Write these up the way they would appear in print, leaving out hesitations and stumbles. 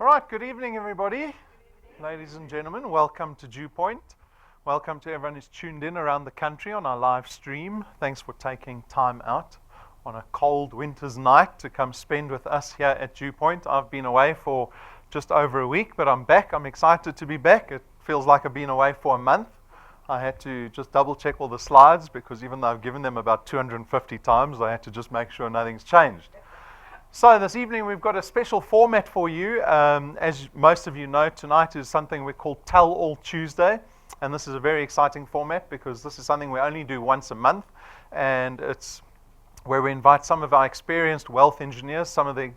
All right, good evening, everybody. Ladies and gentlemen, welcome to DuePoint. Welcome to everyone who's tuned in around the country on our live stream. Thanks for taking time out on a cold winter's night to come spend with us here at DuePoint. I've been away for just over a week, but I'm back. I'm excited to be back. It feels like I've been away for a month. I had to just double check all the slides because even though I've given them about 250 times, I had to just make sure nothing's changed. So this evening we've got a special format for you. As most of you know, tonight is something we call Tell All Tuesday. And this is a very exciting format because this is something we only do once a month. And it's where we invite some of our experienced wealth engineers, some of the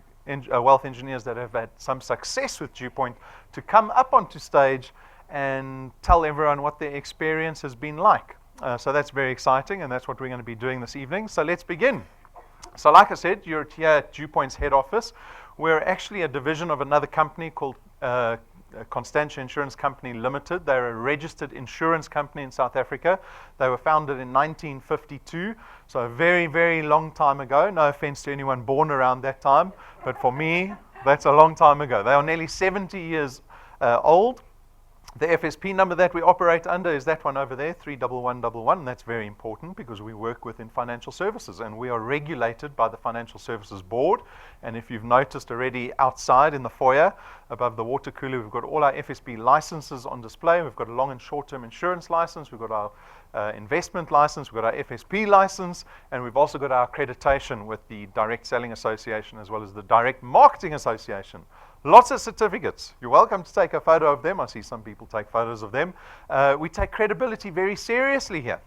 wealth engineers that have had some success with DuePoint, to come up onto stage and tell everyone what their experience has been like. So that's very exciting, and that's what we're going to be doing this evening. So let's begin. So like I said, you're here at DuePoint's head office. We're actually a division of another company called Constantia Insurance Company Limited. They're a registered insurance company in South Africa. They were founded in 1952, so a very, very long time ago. No offense to anyone born around that time, but for me, that's a long time ago. They are nearly 70 years old. The FSP number that we operate under is that one over there, 31111, and that's very important because we work within financial services and we are regulated by the Financial Services Board. And if you've noticed already outside in the foyer, above the water cooler, we've got all our FSP licenses on display. We've got a long and short-term insurance license, we've got our investment license, we've got our FSP license, and we've also got our accreditation with the Direct Selling Association as well as the Direct Marketing Association. Lots of certificates. You're welcome to take a photo of them. I see some people take photos of them. We take credibility very seriously here.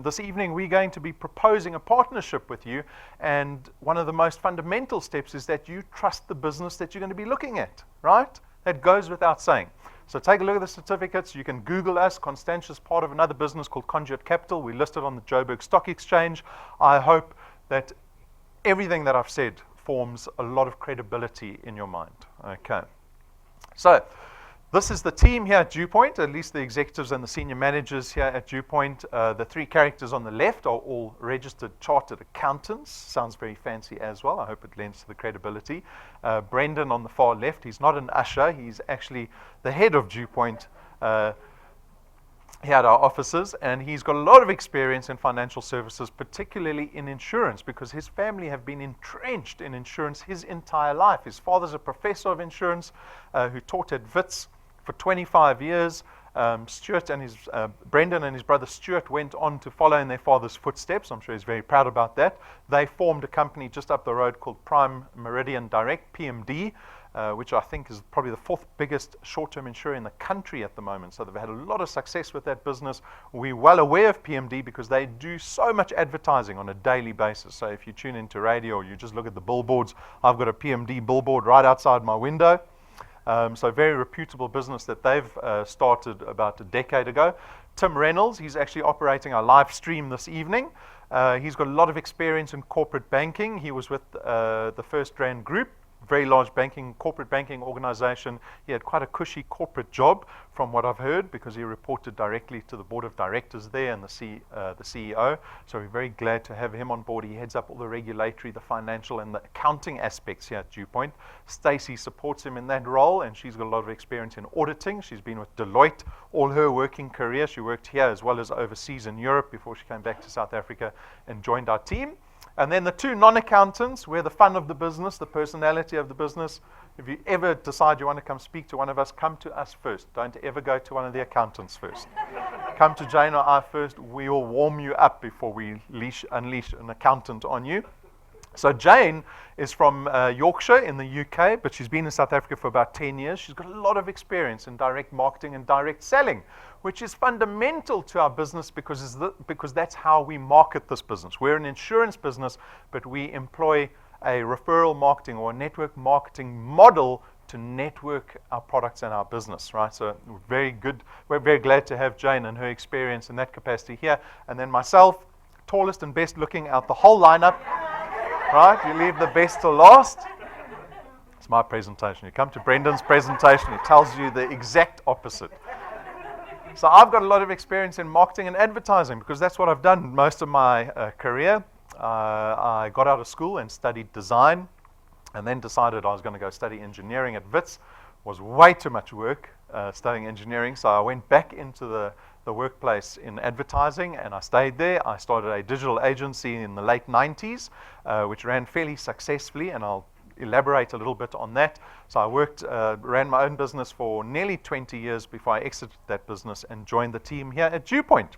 This evening we're going to be proposing a partnership with you, and one of the most fundamental steps is that you trust the business that you're going to be looking at, right? That goes without saying. So take a look at the certificates. You can Google us. Constantia's part of another business called Conduit Capital. We're listed on the Joburg Stock Exchange. I hope that everything that I've said forms a lot of credibility in your mind. Okay. So this is the team here at DuePoint, at least the executives and the senior managers here at DuePoint. The three characters on the left are all registered chartered accountants. Sounds very fancy as well. I hope it lends to the credibility. Brendan on the far left, he's not an usher. He's actually the head of DuePoint here at our offices, and he's got a lot of experience in financial services, particularly in insurance, because his family have been entrenched in insurance his entire life. His father's a professor of insurance who taught at Wits for 25 years. Brendan and his brother Stuart went on to follow in their father's footsteps. I'm sure he's very proud about that. They formed a company just up the road called Prime Meridian Direct, PMD, which I think is probably the fourth biggest short-term insurer in the country at the moment. So they've had a lot of success with that business. We're well aware of PMD because they do so much advertising on a daily basis. So if you tune into radio or you just look at the billboards, I've got a PMD billboard right outside my window. So very reputable business that they've started about a decade ago. Tim Reynolds, he's actually operating our live stream this evening. He's got a lot of experience in corporate banking. He was with the First Rand Group, very large corporate banking organization. He had quite a cushy corporate job from what I've heard because he reported directly to the board of directors there and the CEO. So we're very glad to have him on board. He heads up all the regulatory, the financial, and the accounting aspects here at DuePoint. Stacey supports him in that role, and she's got a lot of experience in auditing. She's been with Deloitte all her working career. She worked here as well as overseas in Europe before she came back to South Africa and joined our team. And then the two non-accountants, we're the fun of the business, the personality of the business. If you ever decide you want to come speak to one of us, come to us first. Don't ever go to one of the accountants first. Come to Jane or I first. We will warm you up before we unleash an accountant on you. So Jane is from Yorkshire in the UK, but she's been in South Africa for about 10 years. She's got a lot of experience in direct marketing and direct selling, which is fundamental to our business because that's how we market this business. We're an insurance business, but we employ a referral marketing or a network marketing model to network our products and our business, right? So very good. We're very glad to have Jane and her experience in that capacity here. And then myself, tallest and best looking out the whole lineup. Right, you leave the best to last. It's my presentation. You come to Brendan's presentation, it tells you the exact opposite. So I've got a lot of experience in marketing and advertising because that's what I've done most of my career. I got out of school and studied design and then decided I was going to go study engineering at Wits was way too much work studying engineering, so I went back into the workplace in advertising, and I stayed there. I started a digital agency in the late 90s, which ran fairly successfully, and I'll elaborate a little bit on that. So I ran my own business for nearly 20 years before I exited that business and joined the team here at DuePoint.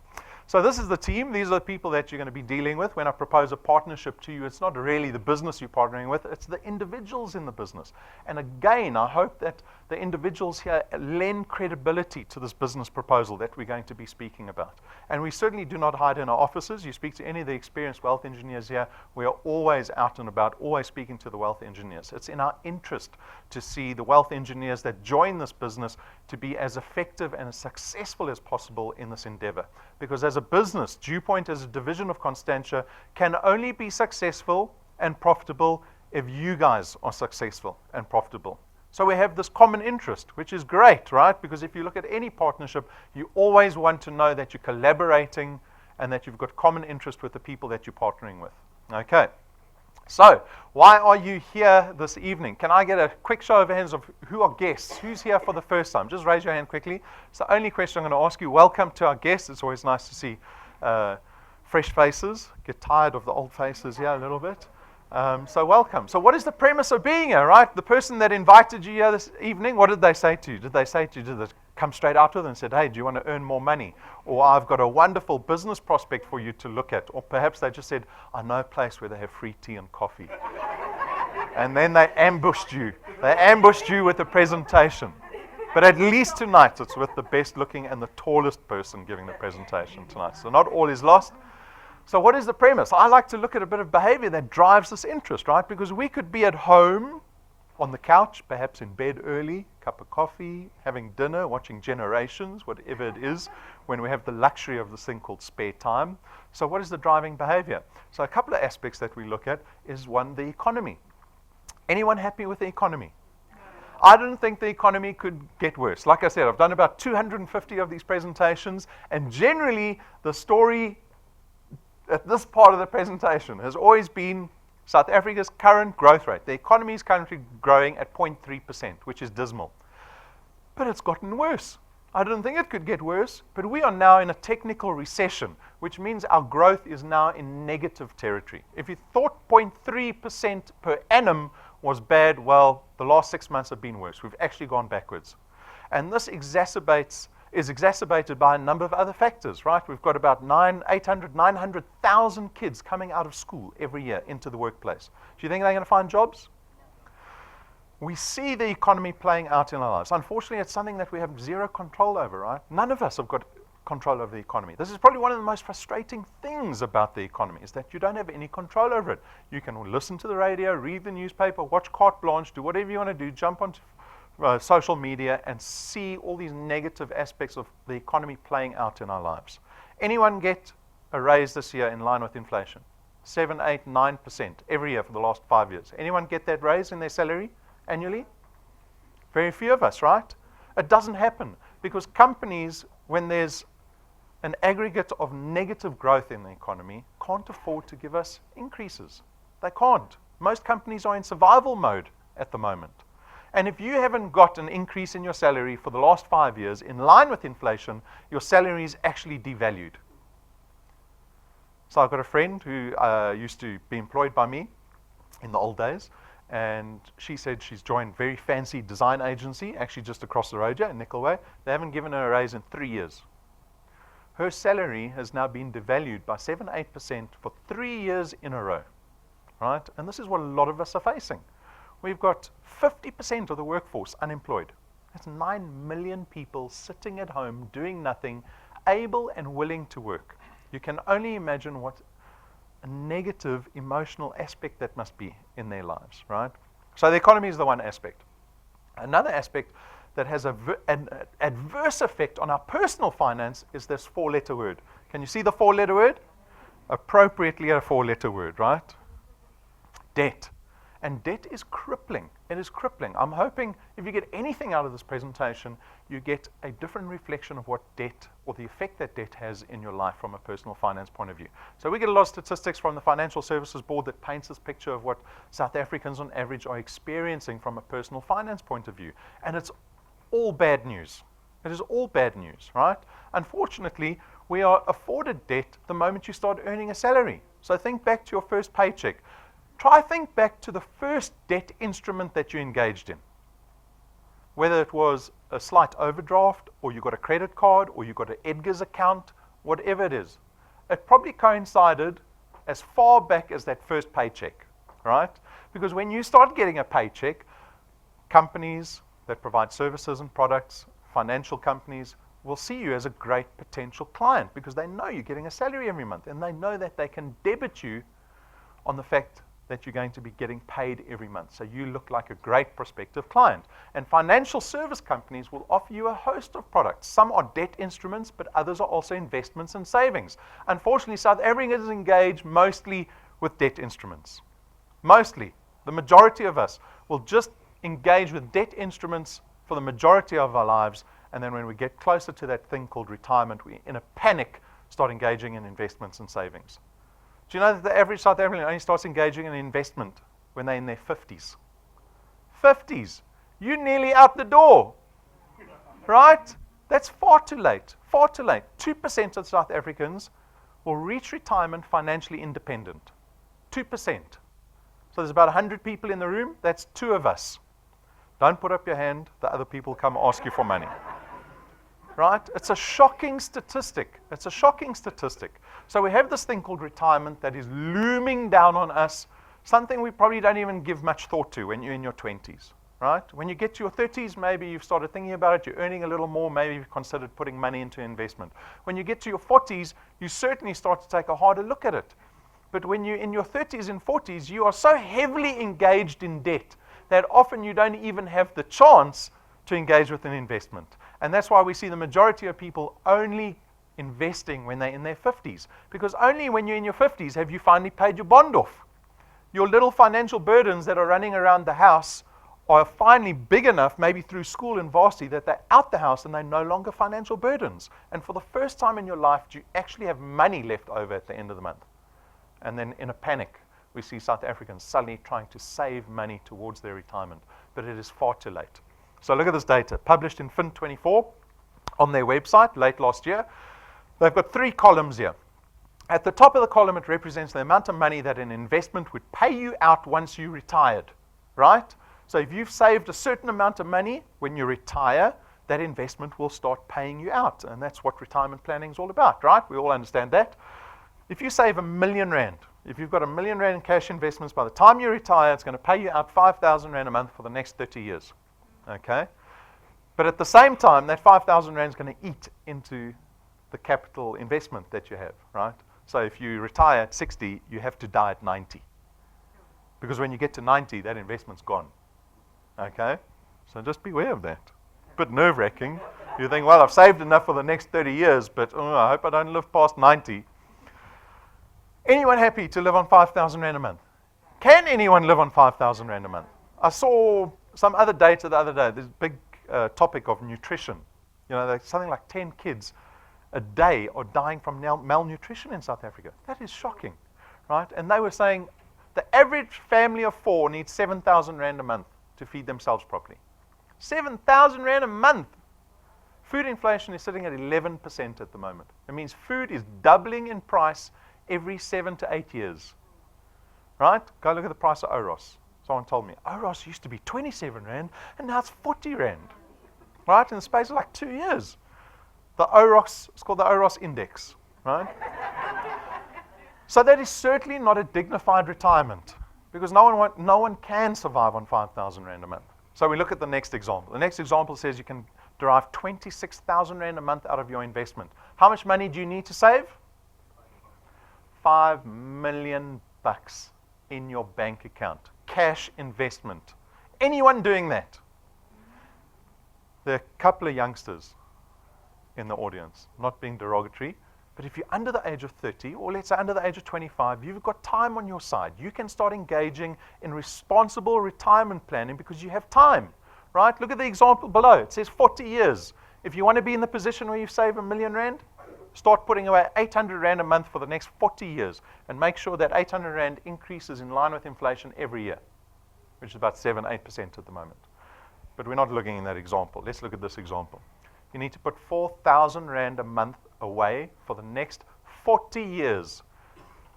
So this is the team. These are the people that you're going to be dealing with. When I propose a partnership to you, it's not really the business you're partnering with, it's the individuals in the business. And again, I hope that the individuals here lend credibility to this business proposal that we're going to be speaking about. And we certainly do not hide in our offices. You speak to any of the experienced wealth engineers here, we are always out and about, always speaking to the wealth engineers. It's in our interest to see the wealth engineers that join this business to be as effective and as successful as possible in this endeavor. Because as a business, DuePoint as a division of Constantia can only be successful and profitable if you guys are successful and profitable. So we have this common interest, which is great, right? Because if you look at any partnership, you always want to know that you're collaborating and that you've got common interest with the people that you're partnering with. Okay. So, why are you here this evening? Can I get a quick show of hands of who are guests? Who's here for the first time? Just raise your hand quickly. It's the only question I'm going to ask you. Welcome to our guests. It's always nice to see fresh faces. Get tired of the old faces here a little bit. So welcome. So what is the premise of being here, right? The person that invited you here this evening, what did they say to you? Did they come straight out with it and said, hey, do you want to earn more money? Or I've got a wonderful business prospect for you to look at. Or perhaps they just said, I know a place where they have free tea and coffee. And then they ambushed you. They ambushed you with a presentation. But at least tonight, it's with the best looking and the tallest person giving the presentation tonight. So not all is lost. So what is the premise? I like to look at a bit of behavior that drives this interest, right? Because we could be at home on the couch, perhaps in bed early, cup of coffee, having dinner, watching Generations, whatever it is, when we have the luxury of this thing called spare time. So what is the driving behavior? So a couple of aspects that we look at is one, the economy. Anyone happy with the economy? I didn't think the economy could get worse. Like I said, I've done about 250 of these presentations, and generally the story at this part of the presentation has always been South Africa's current growth rate. The economy is currently growing at 0.3%, which is dismal. But it's gotten worse. I didn't think it could get worse, but we are now in a technical recession, which means our growth is now in negative territory. If you thought 0.3% per annum was bad, well, the last 6 months have been worse. We've actually gone backwards. And this is exacerbated by a number of other factors, right? We've got about 900,000 kids coming out of school every year into the workplace. Do you think they're going to find jobs? We see the economy playing out in our lives. Unfortunately, it's something that we have zero control over, right? None of us have got control over the economy. This is probably one of the most frustrating things about the economy, is that you don't have any control over it. You can listen to the radio, read the newspaper, watch carte blanche, do whatever you want to do, jump onto social media and see all these negative aspects of the economy playing out in our lives. Anyone get a raise this year in line with inflation? 7, 8, 9% every year for the last 5 years. Anyone get that raise in their salary annually? Very few of us, right? It doesn't happen because companies, when there's an aggregate of negative growth in the economy, can't afford to give us increases. They can't. Most companies are in survival mode at the moment. And if you haven't got an increase in your salary for the last 5 years in line with inflation, your salary is actually devalued. So I've got a friend who used to be employed by me in the old days, and she said she's joined a very fancy design agency, actually just across the road here in Nickelway. They haven't given her a raise in 3 years. Her salary has now been devalued by 7, 8% for 3 years in a row, right? And this is what a lot of us are facing. We've got 50% of the workforce unemployed. That's 9 million people sitting at home doing nothing, able and willing to work. You can only imagine what a negative emotional aspect that must be in their lives, right? So the economy is the one aspect. Another aspect that has an adverse effect on our personal finance is this 4-letter word. Can you see the 4-letter word? Appropriately a 4-letter word, right? Debt. And debt is crippling. It is crippling. I'm hoping if you get anything out of this presentation, you get a different reflection of what debt or the effect that debt has in your life from a personal finance point of view. So we get a lot of statistics from the Financial Services Board that paints this picture of what South Africans on average are experiencing from a personal finance point of view. And it's all bad news. It is all bad news, right? Unfortunately, we are afforded debt the moment you start earning a salary. So think back to your first paycheck. Think back to the first debt instrument that you engaged in. Whether it was a slight overdraft, or you got a credit card, or you got an Edgar's account, whatever it is. It probably coincided as far back as that first paycheck, right? Because when you start getting a paycheck, companies that provide services and products, financial companies, will see you as a great potential client because they know you're getting a salary every month and they know that they can debit you on the fact that you're going to be getting paid every month. So you look like a great prospective client. And financial service companies will offer you a host of products. Some are debt instruments, but others are also investments and savings. Unfortunately, South Africans engage mostly with debt instruments. Mostly. The majority of us will just engage with debt instruments for the majority of our lives, and then when we get closer to that thing called retirement, we, in a panic, start engaging in investments and savings. Do you know that the average South African only starts engaging in investment when they're in their 50s? 50s. You're nearly out the door. Right? That's far too late. Far too late. 2% of South Africans will reach retirement financially independent. 2%. So there's about 100 people in the room. That's 2 of us. Don't put up your hand. The other people come ask you for money. Right? It's a shocking statistic. It's a shocking statistic. So we have this thing called retirement that is looming down on us, something we probably don't even give much thought to when you're in your 20s. Right? When you get to your 30s, maybe you've started thinking about it, you're earning a little more, maybe you've considered putting money into investment. When you get to your 40s, you certainly start to take a harder look at it. But when you're in your 30s and 40s, you are so heavily engaged in debt that often you don't even have the chance to engage with an investment. And that's why we see the majority of people only investing when they're in their 50s. Because only when you're in your 50s have you finally paid your bond off. Your little financial burdens that are running around the house are finally big enough, maybe through school and varsity, that they're out the house and they're no longer financial burdens. And for the first time in your life, do you actually have money left over at the end of the month? And then in a panic, we see South Africans suddenly trying to save money towards their retirement. But it is far too late. So look at this data, published in Fin24 on their website late last year. They've got 3 columns here. At the top of the column, it represents the amount of money that an investment would pay you out once you retired, right? So if you've saved a certain amount of money, when you retire, that investment will start paying you out. And that's what retirement planning is all about, right? We all understand that. If you save R1 million, if you've got R1 million in cash investments, by the time you retire, it's going to pay you out 5,000 Rand a month for the next 30 years. Okay? But at the same time, that 5,000 Rand is going to eat into the capital investment that you have, right? So if you retire at 60, you have to die at 90. Because when you get to 90, that investment's gone. Okay? So just beware of that. A bit nerve-wracking. You think, well, I've saved enough for the next 30 years, but I hope I don't live past 90. Anyone happy to live on 5,000 Rand a month? Can anyone live on 5,000 Rand a month? I saw some other data the other day, this big topic of nutrition. You know, something like 10 kids a day are dying from malnutrition in South Africa. That is shocking, right? And they were saying the average family of 4 needs 7,000 Rand a month to feed themselves properly. 7,000 Rand a month. Food inflation is sitting at 11% at the moment. It means food is doubling in price every 7 to 8 years. Right? Go look at the price of Oros. Someone told me, Oros used to be 27 Rand, and now it's 40 Rand. Right? In the space of like 2 years. The Oros, it's called the Oros Index. Right? So that is certainly not a dignified retirement, because no one can survive on 5,000 Rand a month. So we look at the next example. The next example says you can derive 26,000 Rand a month out of your investment. How much money do you need to save? 5 million bucks in your bank account. Cash investment. Anyone doing that? There are a couple of youngsters in the audience, not being derogatory, But if you're under the age of 30, or let's say under the age of 25, you've got time on your side. You can start engaging in responsible retirement planning because you have time, right? Look at the example below. It says 40 years. If you want to be in the position where you save R1 million, start putting away 800 Rand a month for the next 40 years and make sure that 800 Rand increases in line with inflation every year, which is about 7-8% at the moment. But we're not looking in that example. Let's look at this example. You need to put 4,000 Rand a month away for the next 40 years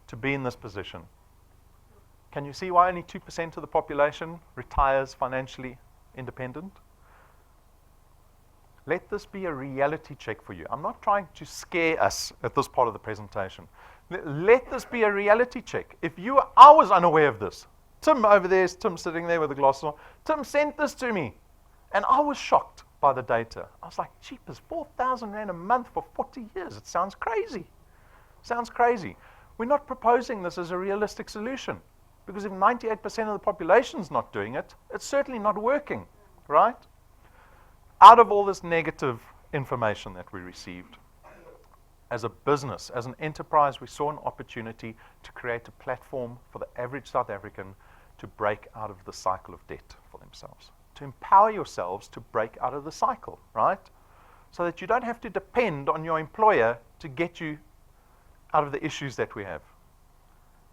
to be in this position. Can you see why only 2% of the population retires financially independent? Let this be a reality check for you. I'm not trying to scare us at this part of the presentation. Let this be a reality check. I was unaware of this. Tim over there is Tim sitting there with the glasses on. Tim sent this to me, and I was shocked by the data. I was like, cheapers, 4,000 Rand a month for 40 years. It sounds crazy. Sounds crazy. We're not proposing this as a realistic solution, because if 98% of the population is not doing it, it's certainly not working, right? Out of all this negative information that we received, as a business, as an enterprise, we saw an opportunity to create a platform for the average South African to break out of the cycle of debt for themselves, to empower yourselves to break out of the cycle, right? So that you don't have to depend on your employer to get you out of the issues that we have.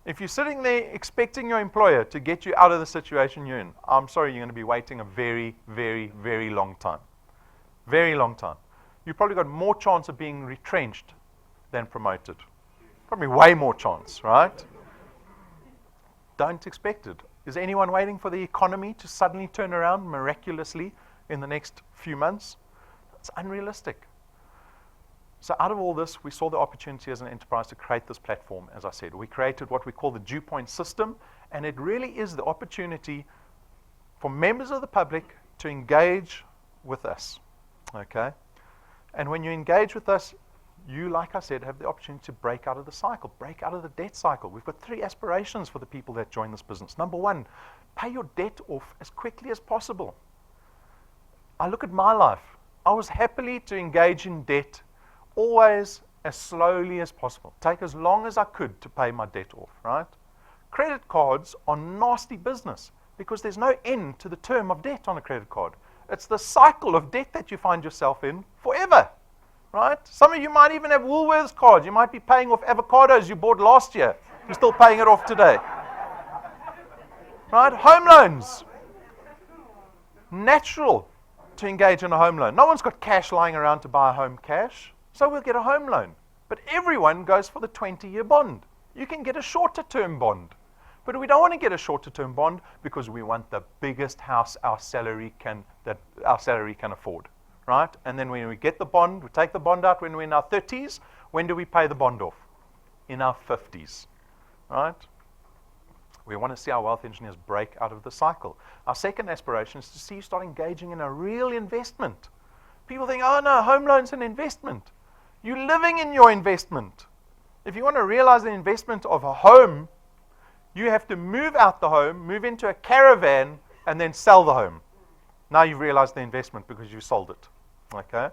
If you're sitting there expecting your employer to get you out of the situation you're in, I'm sorry, you're going to be waiting a very, very, very long time. Very long time. You've probably got more chance of being retrenched than promoted. Probably way more chance, right? Don't expect it. Is anyone waiting for the economy to suddenly turn around miraculously in the next few months? It's unrealistic. So out of all this, we saw the opportunity as an enterprise to create this platform, as I said. We created what we call the DuePoint system, and it really is the opportunity for members of the public to engage with us, okay? And when you engage with us, you, like I said, have the opportunity to break out of the cycle, break out of the debt cycle. We've got 3 aspirations for the people that join this business. Number 1, pay your debt off as quickly as possible. I look at my life. I was happily to engage in debt always as slowly as possible. Take as long as I could to pay my debt off, right? Credit cards are nasty business because there's no end to the term of debt on a credit card. It's the cycle of debt that you find yourself in forever, right? Some of you might even have Woolworths cards. You might be paying off avocados you bought last year. You're still paying it off today, right? Home loans. Natural to engage in a home loan. No one's got cash lying around to buy a home cash. So we'll get a home loan. But everyone goes for the 20-year bond. You can get a shorter-term bond. But we don't want to get a shorter-term bond because we want the biggest house our salary can afford, right? And then when we get the bond, we take the bond out when we're in our 30s. When do we pay the bond off? In our 50s, right? We want to see our wealth engineers break out of the cycle. Our second aspiration is to see you start engaging in a real investment. People think, oh no, home loan's an investment. You're living in your investment. If you want to realize the investment of a home, you have to move out the home, move into a caravan, and then sell the home. Now you've realized the investment because you sold it. Okay?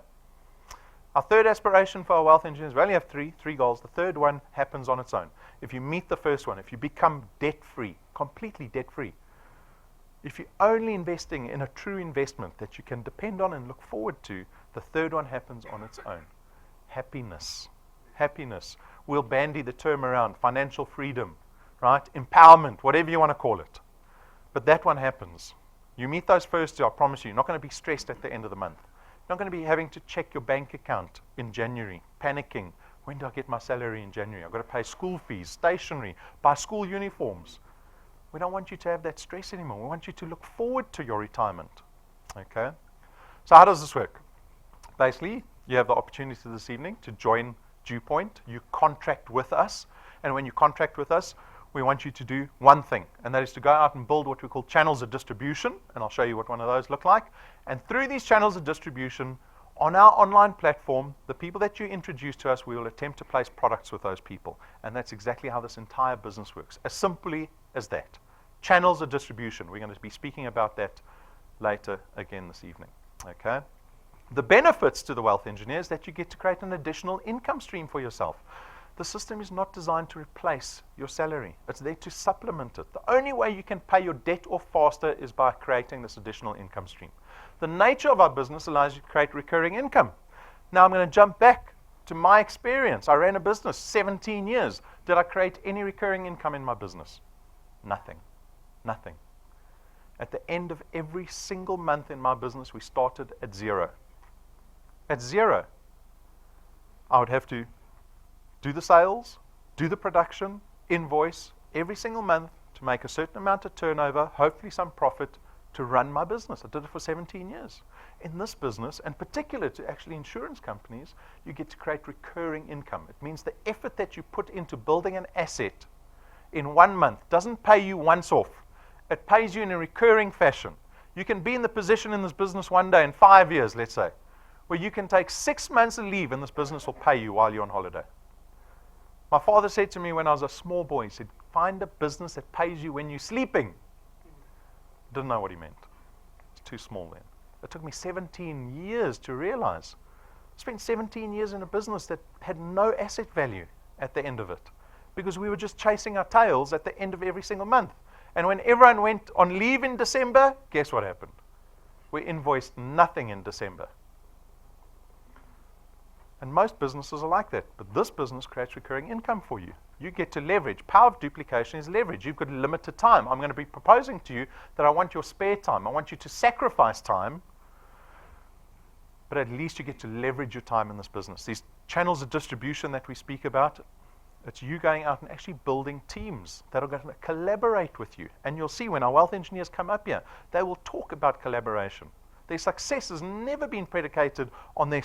Our third aspiration for our wealth engineers, we only have three goals. The third one happens on its own. If you meet the first one, if you become debt-free, completely debt-free, if you're only investing in a true investment that you can depend on and look forward to, the third one happens on its own. Happiness. Happiness. We'll bandy the term around. Financial freedom, right? Empowerment, whatever you want to call it. But that one happens. You meet those first two, I promise you're not going to be stressed at the end of the month. You're not going to be having to check your bank account in January, panicking. When do I get my salary in January? I've got to pay school fees, stationery, buy school uniforms. We don't want you to have that stress anymore. We want you to look forward to your retirement. Okay? So how does this work? Basically, you have the opportunity this evening to join DuePoint. You contract with us. And when you contract with us, we want you to do one thing, and that is to go out and build what we call channels of distribution, and I'll show you what one of those look like. And through these channels of distribution, on our online platform, the people that you introduce to us, we will attempt to place products with those people. And that's exactly how this entire business works, as simply as that. Channels of distribution. We're going to be speaking about that later again this evening. Okay? The benefits to the wealth engineer is that you get to create an additional income stream for yourself. The system is not designed to replace your salary. It's there to supplement it. The only way you can pay your debt off faster is by creating this additional income stream. The nature of our business allows you to create recurring income. Now I'm going to jump back to my experience. I ran a business 17 years. Did I create any recurring income in my business? Nothing. Nothing. At the end of every single month in my business, we started at zero. At zero. I would have to do the sales, do the production, invoice every single month to make a certain amount of turnover, hopefully some profit, to run my business. I did it for 17 years. In this business, and particular to actually insurance companies, you get to create recurring income. It means the effort that you put into building an asset in 1 month doesn't pay you once off. It pays you in a recurring fashion. You can be in the position in this business one day in 5 years, let's say, where you can take 6 months of leave and this business will pay you while you're on holiday. My father said to me when I was a small boy, he said, find a business that pays you when you're sleeping. Didn't know what he meant. It's too small then. It took me 17 years to realize. I spent 17 years in a business that had no asset value at the end of it because we were just chasing our tails at the end of every single month. And when everyone went on leave in December, guess what happened? We invoiced nothing in December. And most businesses are like that. But this business creates recurring income for you. You get to leverage. Power of duplication is leverage. You've got limited time. I'm going to be proposing to you that I want your spare time. I want you to sacrifice time. But at least you get to leverage your time in this business. These channels of distribution that we speak about, it's you going out and actually building teams that are going to collaborate with you. And you'll see when our wealth engineers come up here, they will talk about collaboration. Their success has never been predicated on their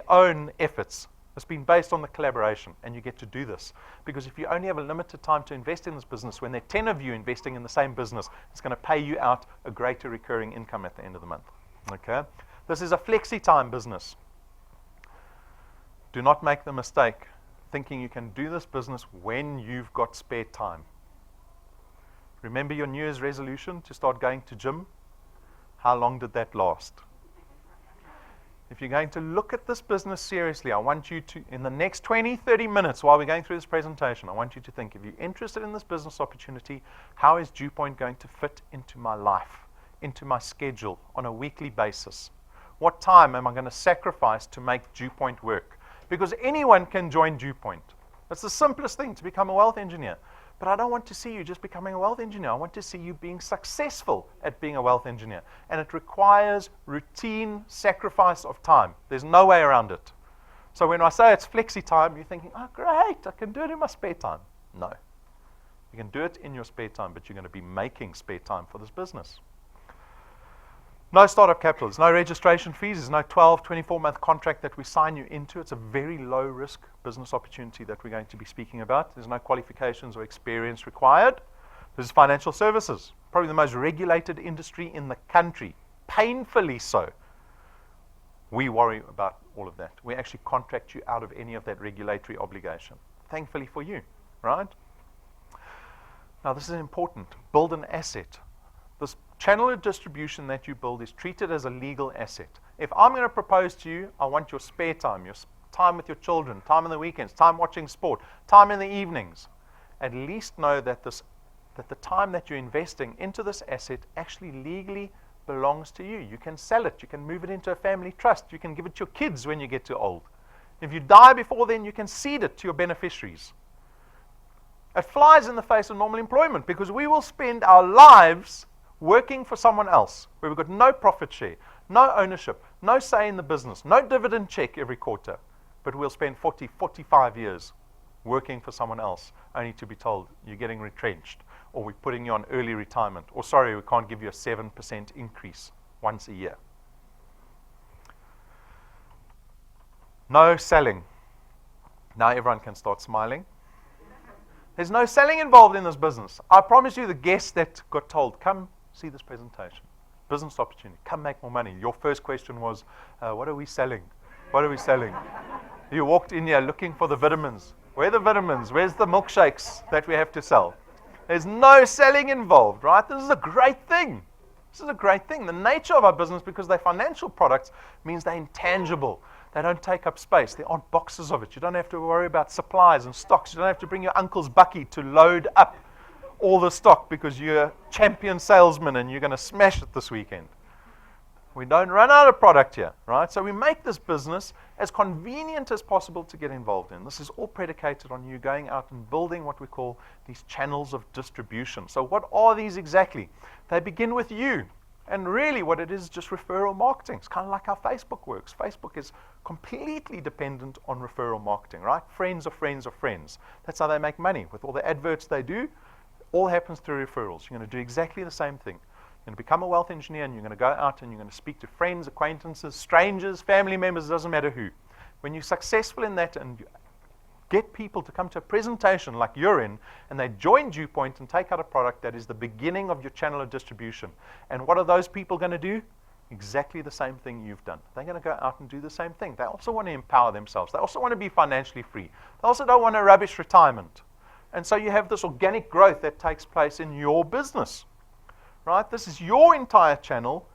own efforts. It's been based on the collaboration, and you get to do this. Because if you only have a limited time to invest in this business, when there are 10 of you investing in the same business, it's going to pay you out a greater recurring income at the end of the month. Okay? This is a flexi-time business. Do not make the mistake thinking you can do this business when you've got spare time. Remember your New Year's resolution to start going to gym? How long did that last? If you're going to look at this business seriously, I want you to, in the next 20, 30 minutes while we're going through this presentation, I want you to think, if you're interested in this business opportunity, how is DuePoint going to fit into my life, into my schedule on a weekly basis? What time am I going to sacrifice to make DuePoint work? Because anyone can join DuePoint. It's the simplest thing to become a wealth engineer. But I don't want to see you just becoming a wealth engineer. I want to see you being successful at being a wealth engineer. And it requires routine sacrifice of time. There's no way around it. So when I say it's flexi time, you're thinking, oh, great, I can do it in my spare time. No. You can do it in your spare time, but you're going to be making spare time for this business. No startup capital. There's no registration fees. There's no 12, 24-month contract that we sign you into. It's a very low-risk business opportunity that we're going to be speaking about. There's no qualifications or experience required. This is financial services, probably the most regulated industry in the country, painfully so. We worry about all of that. We actually contract you out of any of that regulatory obligation. Thankfully for you, right? Now, this is important. Build an asset. This channel of distribution that you build is treated as a legal asset. If I'm going to propose to you, I want your spare time, your time with your children, time on the weekends, time watching sport, time in the evenings. At least know that the time that you're investing into this asset actually legally belongs to you. You can sell it. You can move it into a family trust. You can give it to your kids when you get too old. If you die before then, you can cede it to your beneficiaries. It flies in the face of normal employment because we will spend our lives working for someone else, where we've got no profit share, no ownership, no say in the business, no dividend check every quarter, but we'll spend 40, 45 years working for someone else, only to be told you're getting retrenched, or we're putting you on early retirement, or sorry, we can't give you a 7% increase once a year. No selling. Now everyone can start smiling. There's no selling involved in this business. I promise you, the guests that got told, come see this presentation, business opportunity, come make more money. Your first question was, what are we selling? What are we selling? You walked in here looking for the vitamins. Where are the vitamins? Where's the milkshakes that we have to sell? There's no selling involved, right? This is a great thing. This is a great thing. The nature of our business, because they're financial products, means they're intangible. They don't take up space. There aren't boxes of it. You don't have to worry about supplies and stocks. You don't have to bring your uncle's bucky to load up all the stock because you're a champion salesman and you're going to smash it this weekend. We don't run out of product here, right? So we make this business as convenient as possible to get involved in. This is all predicated on you going out and building what we call these channels of distribution. So what are these exactly? They begin with you. And really what it is just referral marketing. It's kind of like how Facebook works. Facebook is completely dependent on referral marketing, right? Friends of friends of friends. That's how they make money. With all the adverts they do, all happens through referrals. You're going to do exactly the same thing. You're going to become a wealth engineer and you're going to go out and you're going to speak to friends, acquaintances, strangers, family members, it doesn't matter who. When you're successful in that and you get people to come to a presentation like you're in and they join DuePoint and take out a product that is the beginning of your channel of distribution. And what are those people going to do? Exactly the same thing you've done. They're going to go out and do the same thing. They also want to empower themselves. They also want to be financially free. They also don't want a rubbish retirement. And so you have this organic growth that takes place in your business, right? This is your entire channel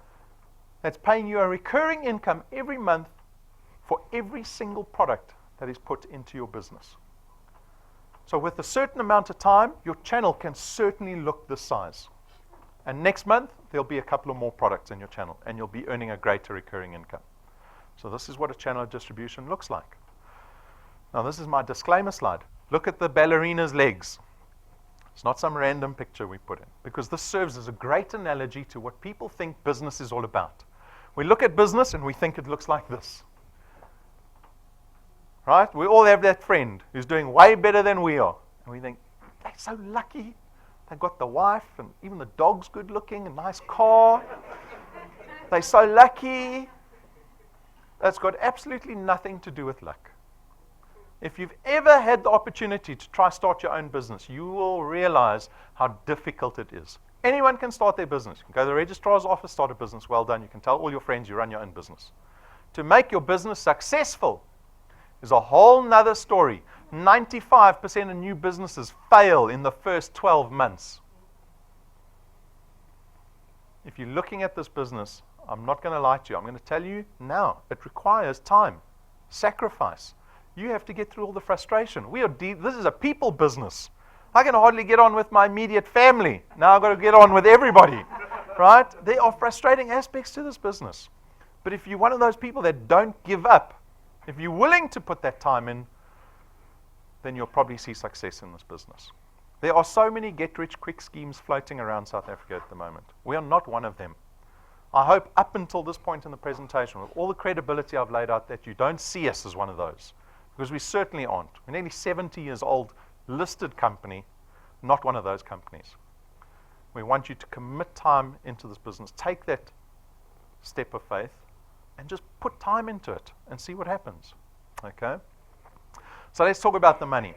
that's paying you a recurring income every month for every single product that is put into your business. So with a certain amount of time, your channel can certainly look this size. And next month, there'll be a couple of more products in your channel, and you'll be earning a greater recurring income. So this is what a channel of distribution looks like. Now this is my disclaimer slide. Look at the ballerina's legs. It's not some random picture we put in, because this serves as a great analogy to what people think business is all about. We look at business and we think it looks like this. Right? We all have that friend who's doing way better than we are. And we think, they're so lucky. They've got the wife and even the dog's good looking, a nice car. They're so lucky. That's got absolutely nothing to do with luck. If you've ever had the opportunity to try start your own business, you will realize how difficult it is. Anyone can start their business. You can go to the registrar's office, start a business. Well done. You can tell all your friends you run your own business. To make your business successful is a whole nother story. 95% of new businesses fail in the first 12 months. If you're looking at this business, I'm not going to lie to you. I'm going to tell you now, it requires time, sacrifice. You have to get through all the frustration. This is a people business. I can hardly get on with my immediate family. Now I've got to get on with everybody, right? There are frustrating aspects to this business. But if you're one of those people that don't give up, if you're willing to put that time in, then you'll probably see success in this business. There are so many get-rich-quick schemes floating around South Africa at the moment. We are not one of them. I hope up until this point in the presentation, with all the credibility I've laid out, that you don't see us as one of those. Because we certainly aren't. We're nearly 70 years old, listed company, not one of those companies. We want you to commit time into this business. Take that step of faith and just put time into it and see what happens. Okay? So let's talk about the money.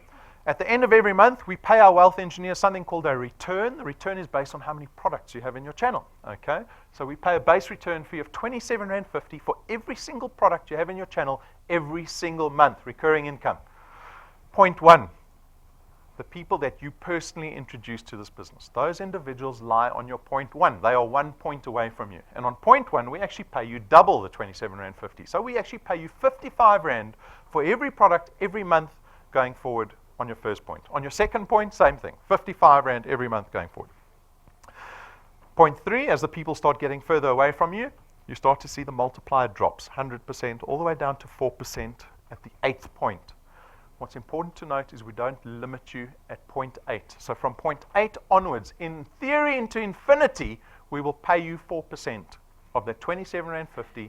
At the end of every month, we pay our wealth engineers something called a return. The return is based on how many products you have in your channel. Okay? So we pay a base return fee of R27.50 for every single product you have in your channel every single month, recurring income. Point one, the people that you personally introduce to this business. Those individuals lie on your point one. They are 1 point away from you. And on point one, we actually pay you double the R27.50. So we actually pay you R55 for every product every month going forward on your first point. On your second point, same thing, R55 every month going forward. Point three, as the people start getting further away from you, you start to see the multiplier drops, 100% all the way down to 4% at the 8th point. What's important to note is we don't limit you at point 8. So from point 8 onwards, in theory into infinity, we will pay you 4% of that R27.50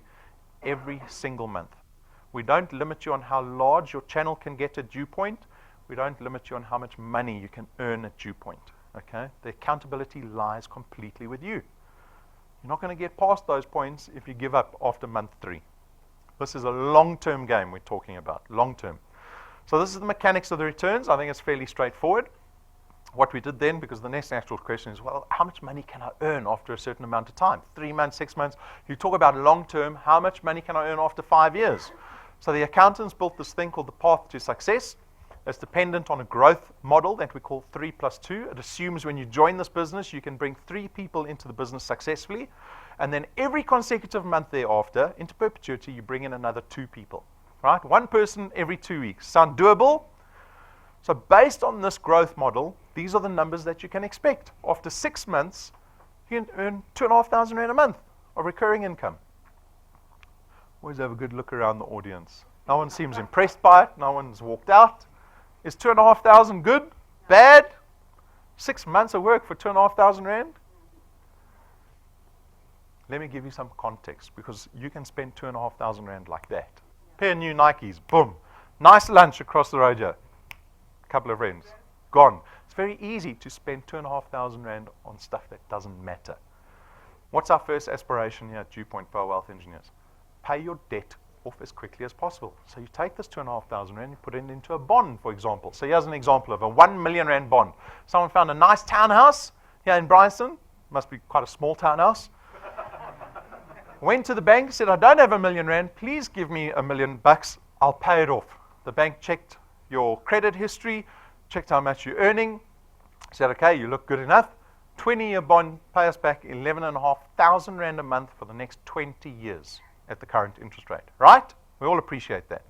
every single month. We don't limit you on how large your channel can get at DuePoint. We don't limit you on how much money you can earn at DuePoint. Okay? The accountability lies completely with you. You're not going to get past those points if you give up after month 3. This is a long-term game we're talking about, long-term. So this is the mechanics of the returns. I think it's fairly straightforward. What we did then, because the next actual question is, well, how much money can I earn after a certain amount of time? 3 months, 6 months. You talk about long-term, how much money can I earn after 5 years? So the accountants built this thing called the path to success. It's dependent on a growth model that we call 3 plus 2. It assumes when you join this business, you can bring 3 people into the business successfully. And then every consecutive month thereafter, into perpetuity, you bring in another 2 people. Right? 1 person every 2 weeks. Sound doable? So based on this growth model, these are the numbers that you can expect. After 6 months, you can earn 2,500 rand a month of recurring income. Always have a good look around the audience. No one seems impressed by it. No one's walked out. Is 2,500 good? Bad? 6 months of work for 2,500 rand? Let me give you some context, because you can spend 2,500 rand like that. Pair of new Nikes, boom. Nice lunch across the road here. A couple of friends, gone. It's very easy to spend 2,500 rand on stuff that doesn't matter. What's our first aspiration here at DuePoint for our wealth engineers? Pay your debt off as quickly as possible. So you take this 2,500 rand and you put it into a bond, for example. So here's an example of a 1 million rand bond. Someone found a nice townhouse here in Bryanston. Must be quite a small townhouse. Went to the bank, said, I don't have 1 million rand. Please give me $1 million. I'll pay it off. The bank checked your credit history, checked how much you're earning. Said, okay, you look good enough. 20-year bond, pay us back 11,500 rand a month for the next 20 years. At the current interest rate, right? We all appreciate that.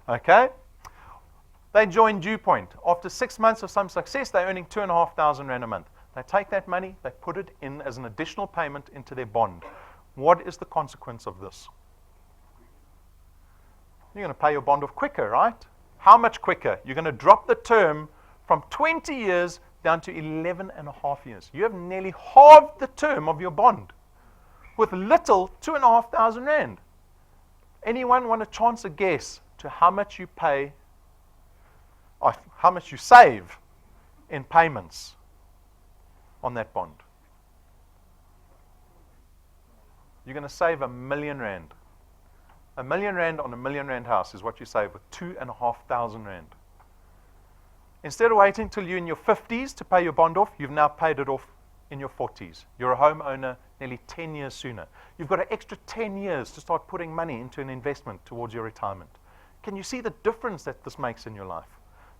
Okay? They join DuePoint. After 6 months of some success, they're earning 2,500 rand a month. They take that money, they put it in as an additional payment into their bond. What is the consequence of this? You're going to pay your bond off quicker, right? How much quicker? You're going to drop the term from 20 years down to 11 and a half years. You have nearly halved the term of your bond with little 2,500 rand. Anyone want to chance a guess to how much you pay, or how much you save in payments on that bond? You're going to save 1 million rand. 1 million rand on a 1 million rand house is what you save with 2,500 rand. Instead of waiting till you're in your 50s to pay your bond off, you've now paid it off in your 40s. You're a homeowner nearly 10 years sooner. You've got an extra 10 years to start putting money into an investment towards your retirement. Can you see the difference that this makes in your life?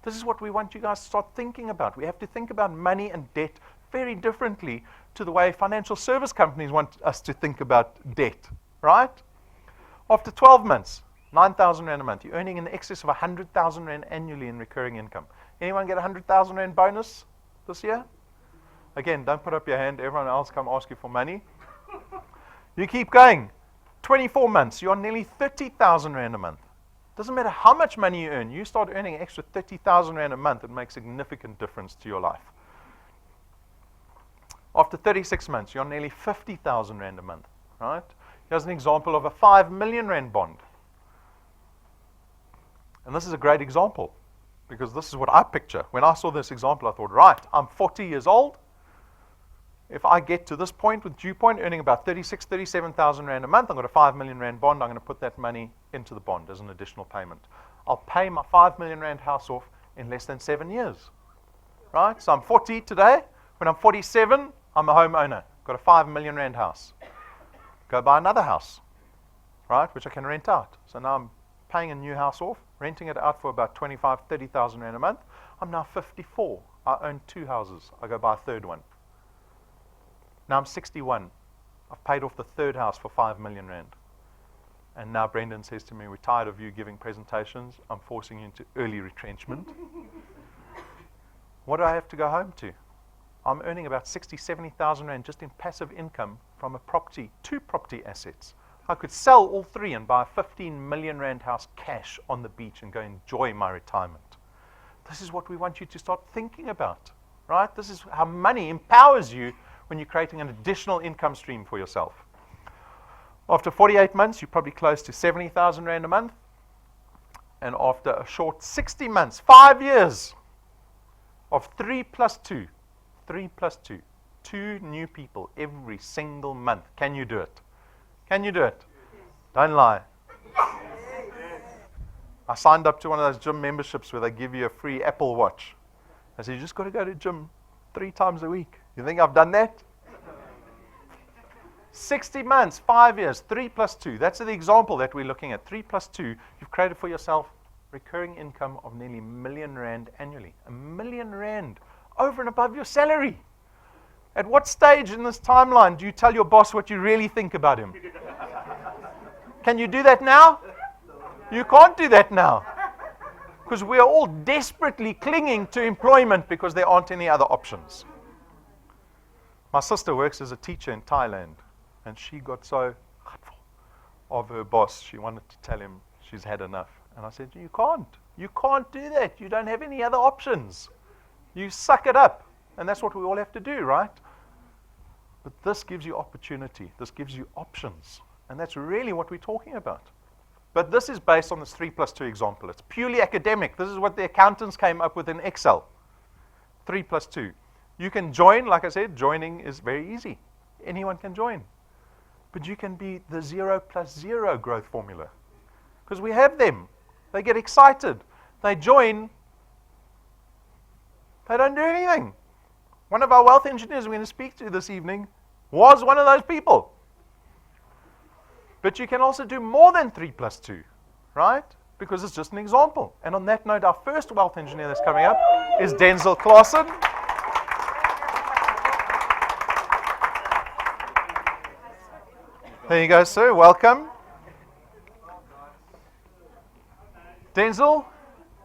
This is what we want you guys to start thinking about. We have to think about money and debt very differently to the way financial service companies want us to think about debt, right? After 12 months, 9,000 rand a month, you're earning in excess of 100,000 rand annually in recurring income. Anyone get a 100,000 rand bonus this year? Again, don't put up your hand. Everyone else come ask you for money. You keep going. 24 months, you're on nearly 30,000 rand a month. Doesn't matter how much money you earn. You start earning an extra 30,000 rand a month, it makes a significant difference to your life. After 36 months, you're on nearly 50,000 rand a month, right? Here's an example of a 5 million rand bond. And this is a great example, because this is what I picture. When I saw this example, I thought, right, I'm 40 years old. If I get to this point with DuePoint, earning about 37,000 rand a month, I've got a 5 million rand bond, I'm going to put that money into the bond as an additional payment. I'll pay my 5 million rand house off in less than 7 years. Right? So I'm 40 today. When I'm 47, I'm a homeowner. Got a 5 million rand house. Go buy another house, right, which I can rent out. So now I'm paying a new house off, renting it out for about 25,000, 30,000 rand a month. I'm now 54. I own 2 houses. I go buy a third one. Now I'm 61. I've paid off the third house for 5 million rand. And now Brendan says to me, we're tired of you giving presentations. I'm forcing you into early retrenchment. What do I have to go home to? I'm earning about 60,000, 70,000 rand just in passive income from a property, 2 property assets. I could sell all 3 and buy a 15 million rand house cash on the beach and go enjoy my retirement. This is what we want you to start thinking about, right? This is how money empowers you when you're creating an additional income stream for yourself. After 48 months, you're probably close to 70,000 rand a month. And after a short 60 months, 5 years of 3 plus 2, 3 plus 2, 2 new people every single month. Can you do it? Can you do it? Don't lie. I signed up to one of those gym memberships where they give you a free Apple Watch. I said, you just got to go to gym 3 times a week. You think I've done that? 60 months, 5 years, 3 plus 2. That's the example that we're looking at. 3 plus 2. You've created for yourself recurring income of nearly R1 million annually. R1 million over and above your salary. At what stage in this timeline do you tell your boss what you really think about him? Can you do that now? You can't do that now. Because we are all desperately clinging to employment because there aren't any other options. My sister works as a teacher in Thailand, and she got so hurtful of her boss, she wanted to tell him she's had enough. And I said, you can't do that. You don't have any other options. You suck it up. And that's what we all have to do, right? But this gives you opportunity. This gives you options. And that's really what we're talking about. But this is based on this 3+2 example. It's purely academic. This is what the accountants came up with in Excel. 3+2. You can join, like I said, joining is very easy. Anyone can join. But you can be the 0+0 growth formula. Because we have them. They get excited. They join. They don't do anything. One of our wealth engineers we're going to speak to this evening was one of those people. But you can also do more than 3+2, right? Because it's just an example. And on that note, our first wealth engineer that's coming up is Denzel Claassen. There you go, sir. Welcome. Denzel,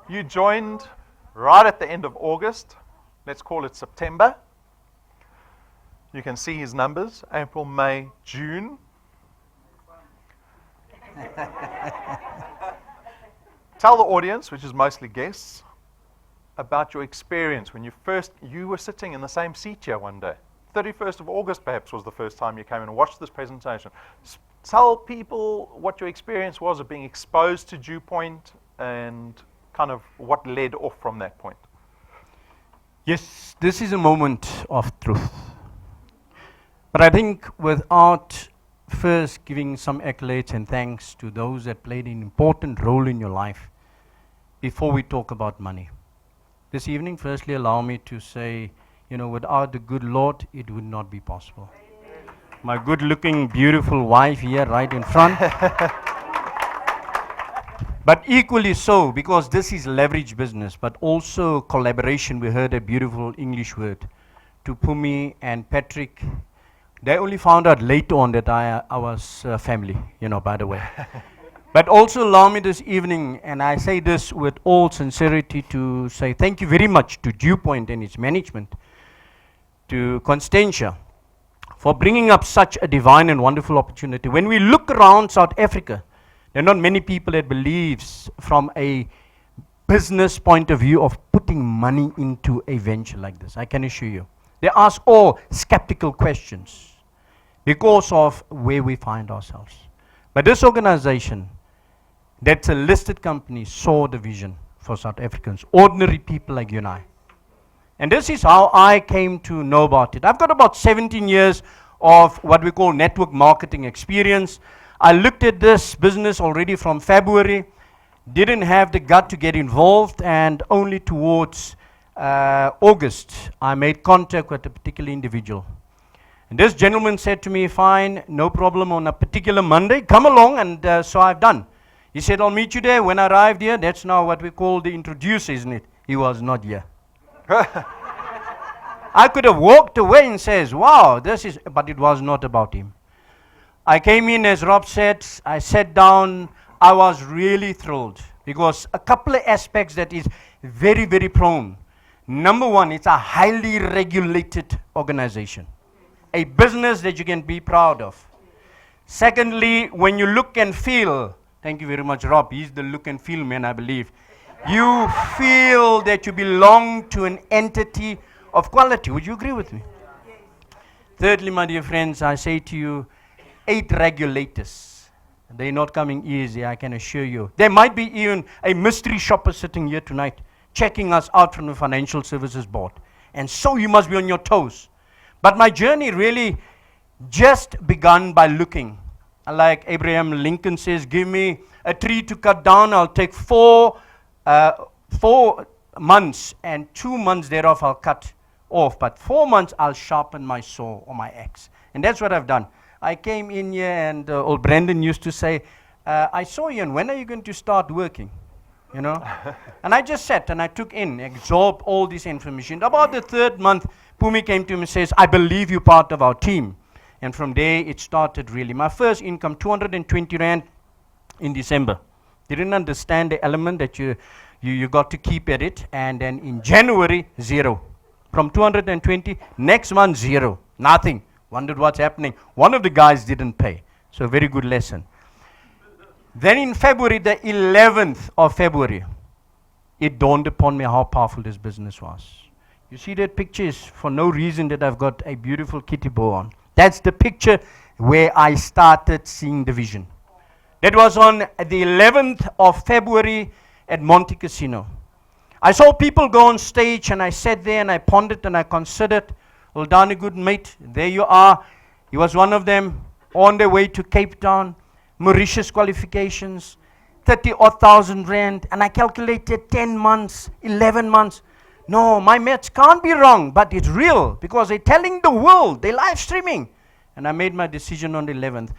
you joined right at the end of August. Let's call it September. You can see his numbers. April, May, June. Tell the audience, which is mostly guests, about your experience when you were sitting in the same seat here one day. 31st of August perhaps was the first time you came and watched this presentation. Tell people what your experience was of being exposed to DuePoint and kind of what led off from that point. Yes, this is a moment of truth. But I think without first giving some accolades and thanks to those that played an important role in your life before we talk about money. This evening, firstly, allow me to say, without the good Lord, it would not be possible. My good-looking, beautiful wife here right in front. But equally so, because this is leverage business, but also collaboration. We heard a beautiful English word. To Pumi and Patrick, they only found out later on that I was family, by the way. But also allow me this evening, and I say this with all sincerity, to say thank you very much to DuePoint and its management, to Constantia, for bringing up such a divine and wonderful opportunity. When we look around South Africa, there are not many people that believes from a business point of view of putting money into a venture like this. I can assure you. They ask all skeptical questions because of where we find ourselves. But this organization, that's a listed company, saw the vision for South Africans, ordinary people like you and I. And this is how I came to know about it. I've got about 17 years of what we call network marketing experience. I looked at this business already from February, didn't have the gut to get involved, and only towards August, I made contact with a particular individual. And this gentleman said to me, fine, no problem, on a particular Monday, come along, and so I've done. He said, I'll meet you there. When I arrived here, that's now what we call the introducer, isn't it? He was not here. I could have walked away and says, wow, but it was not about him. I came in, as Rob said, I sat down, I was really thrilled, because a couple of aspects that is very, very prone. Number one, it's a highly regulated organization, a business that you can be proud of. Secondly, when you look and feel, thank you very much, Rob, he's the look and feel man, I believe. You feel that you belong to an entity of quality. Would you agree with me? Yes. Thirdly, my dear friends, I say to you, 8 regulators. They're not coming easy, I can assure you. There might be even a mystery shopper sitting here tonight, checking us out from the Financial Services Board. And so you must be on your toes. But my journey really just begun by looking. Like Abraham Lincoln says, give me a tree to cut down, I'll take 4 months, and 2 months thereof I'll cut off. But 4 months I'll sharpen my saw or my axe. And that's what I've done. I came in here, and old Brandon used to say, I saw you, and when are you going to start working? you know. And I just sat and I took in, absorbed all this information. About the third month, Pumi came to me and says, I believe you're part of our team. And from there, it started really. My first income, 220 Rand in December. Didn't understand the element that you got to keep at it. And then in January, zero. From 220, next month, zero. Nothing. Wondered what's happening. One of the guys didn't pay. So a very good lesson. Then in February, the 11th of February, it dawned upon me how powerful this business was. You see that picture is for no reason that I've got a beautiful kitty bow on. That's the picture where I started seeing the vision. That was on the 11th of February at Monte Casino. I saw people go on stage and I sat there and I pondered and I considered. Well, Dani, good mate, there you are. He was one of them on their way to Cape Town, Mauritius qualifications, 30,000 Rand, and I calculated 10 months, 11 months. No, my maths can't be wrong, but it's real because they're telling the world, they're live streaming. And I made my decision on the 11th.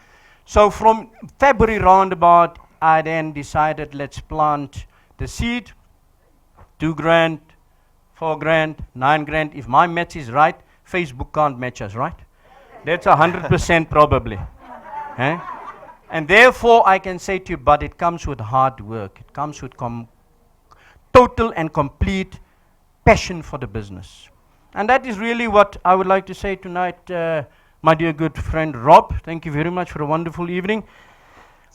So from February roundabout, I then decided let's plant the seed, 2 grand, 4 grand, 9 grand. If my maths is right, Facebook can't match us, right? That's 100% probably. Eh? And therefore, I can say to you, but it comes with hard work. It comes with total and complete passion for the business. And that is really what I would like to say tonight, my dear good friend Rob. Thank you very much for a wonderful evening.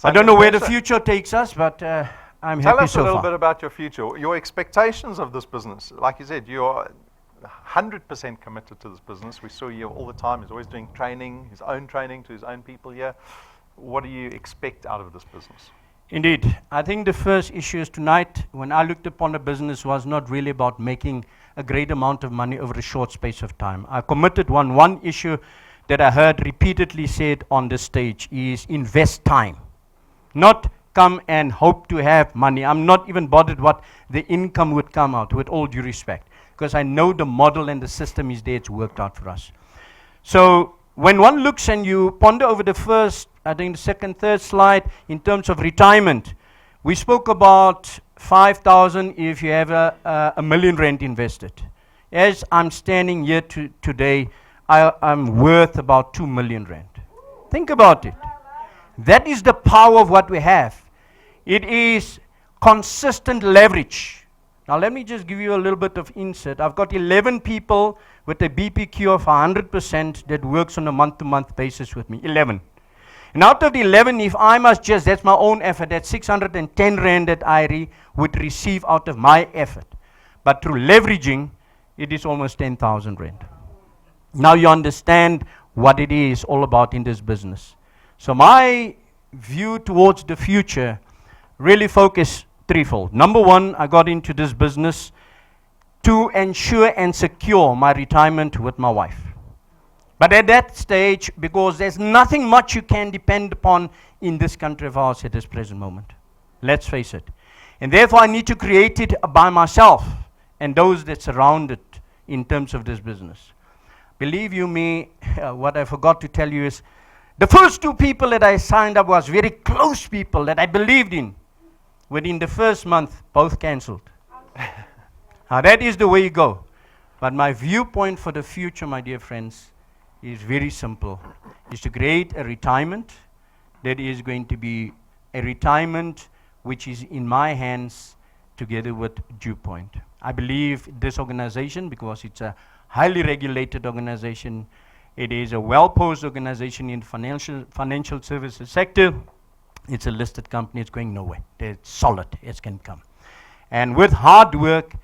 I don't know where the future takes us, but I'm happy so far. Tell us a little bit about your future, your expectations of this business. Like you said, you're 100% committed to this business. We saw you all the time. He's always doing training, his own training to his own people here. What do you expect out of this business? Indeed. I think the first issue is tonight, when I looked upon the business, was not really about making a great amount of money over a short space of time. I committed one issue that I heard repeatedly said on the stage is invest time. Not come and hope to have money. I'm not even bothered what the income would come out, with all due respect, because I know the model and the system is there, it's worked out for us. So when one looks and you ponder over the first, I think the second, third slide, in terms of retirement, we spoke about 5,000 if you have a million rand invested. As I'm standing here today, I'm worth about 2 million rand. Think about it. That is the power of what we have. It is consistent leverage. Now let me just give you a little bit of insight. I've got 11 people with a BPQ of 100% that works on a month-to-month basis with me. 11. And out of the 11, if I must just, that's my own effort, that's 610 Rand that I would receive out of my effort. But through leveraging, it is almost 10,000 Rand. Now you understand what it is all about in this business. So my view towards the future really focus threefold. Number one, I got into this business to ensure and secure my retirement with my wife. But at that stage, because there's nothing much you can depend upon in this country of ours at this present moment. Let's face it. And therefore, I need to create it by myself and those that surround it in terms of this business. Believe you me, what I forgot to tell you is, the first 2 people that I signed up was very close people that I believed in. Within the first month, both cancelled. Now that is the way you go. But my viewpoint for the future, my dear friends, is very simple. Is to create a retirement that is going to be a retirement which is in my hands together with DuePoint. I believe this organization, because it's a highly regulated organization, it is a well-posed organization in financial services sector. It's a listed company. It's going nowhere. It's solid as can come. And with hard work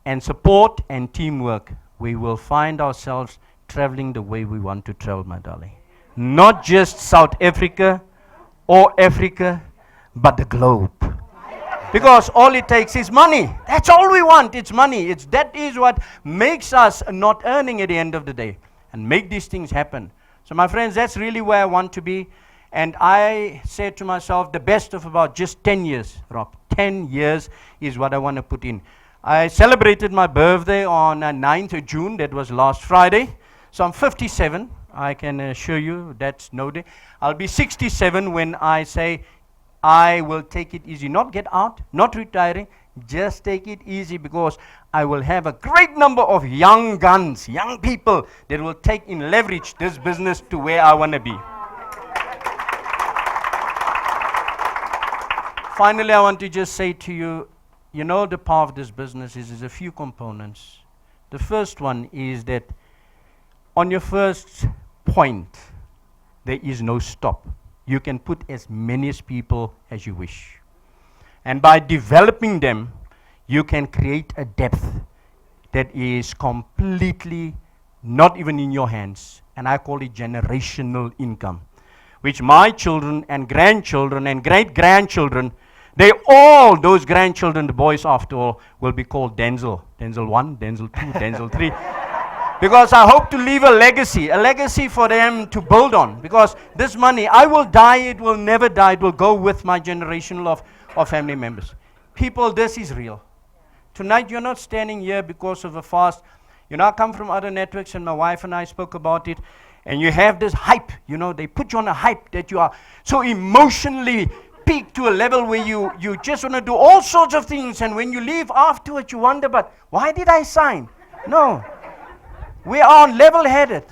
and support and teamwork, we will find ourselves traveling the way we want to travel, my darling. Not just South Africa or Africa, but the globe. Because all it takes is money. That's all we want. It's money. That is what makes us not earning at the end of the day and make these things happen. So my friends, that's really where I want to be. And I said to myself, the best of about just 10 years, Rob, 10 years is what I want to put in. I celebrated my birthday on 9th of June. That was last Friday. So I'm 57. I can assure you that's no day. I'll be 67 when I say I will take it easy. Not get out, not retiring, Just take it easy, because I will have a great number of young guns, young people that will take in leverage this business to where I want to be. Finally, I want to just say to you, you know, the power of this business is a few components. The first one is that on your first point, there is no stop. You can put as many people as you wish. And by developing them, you can create a depth that is completely not even in your hands. And I call it generational income, which my children and grandchildren and great-grandchildren, those grandchildren, the boys after all, will be called Denzel. Denzel 1, Denzel 2, Denzel 3. Because I hope to leave a legacy for them to build on. Because this money, I will die, it will never die, it will go with my generation of family members. People, this is real. Tonight, you're not standing here because of a fast. You know, I come from other networks, and my wife and I spoke about it. And you have this hype, you know, they put you on a hype that you are so emotionally peaked to a level where you just want to do all sorts of things. And when you leave afterwards, you wonder, but why did I sign? No. We are level-headed.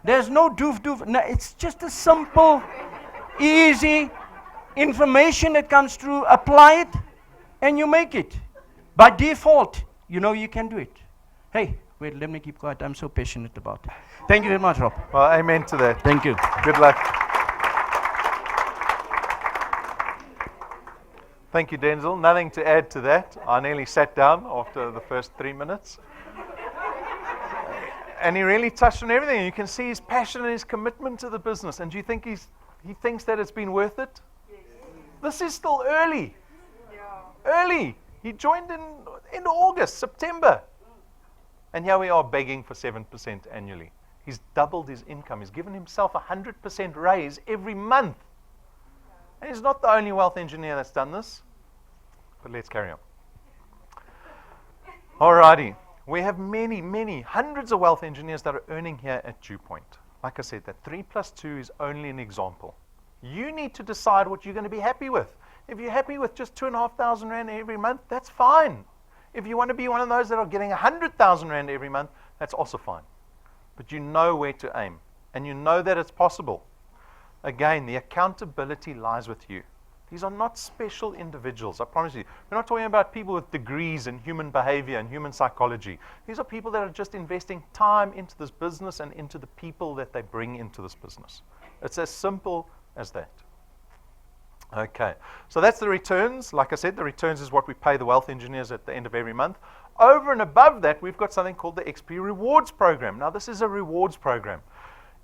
There's no doof. No, it's just a simple, easy information that comes through. Apply it, and you make it. By default, you know you can do it. Hey, wait, let me keep quiet. I'm so passionate about it. Thank you very much, Rob. Well, amen to that. Thank you. Good luck. Thank you, Denzel. Nothing to add to that. I nearly sat down after the first 3 minutes. And he really touched on everything. You can see his passion and his commitment to the business. And do you think he thinks that it's been worth it? Yes. This is still early. Yeah. Early. He joined in August, September. And here we are begging for 7% annually. He's doubled his income. He's given himself a 100% raise every month. And he's not the only wealth engineer that's done this. But let's carry on. Alrighty. We have many, hundreds of wealth engineers that are earning here at DuePoint. Like I said, that 3 plus 2 is only an example. You need to decide what you're going to be happy with. If you're happy with just 2,500 Rand every month, that's fine. If you want to be one of those that are getting 100,000 Rand every month, that's also fine. But you know where to aim, and you know that it's possible. Again, the accountability lies with you. These are not special individuals, I promise you. We're not talking about people with degrees in human behavior and human psychology. These are people that are just investing time into this business and into the people that they bring into this business. It's as simple as that. Okay, so that's the returns. Like I said, the returns is what we pay the wealth engineers at the end of every month. Over and above that, we've got something called the XP Rewards Program. Now, this is a rewards program.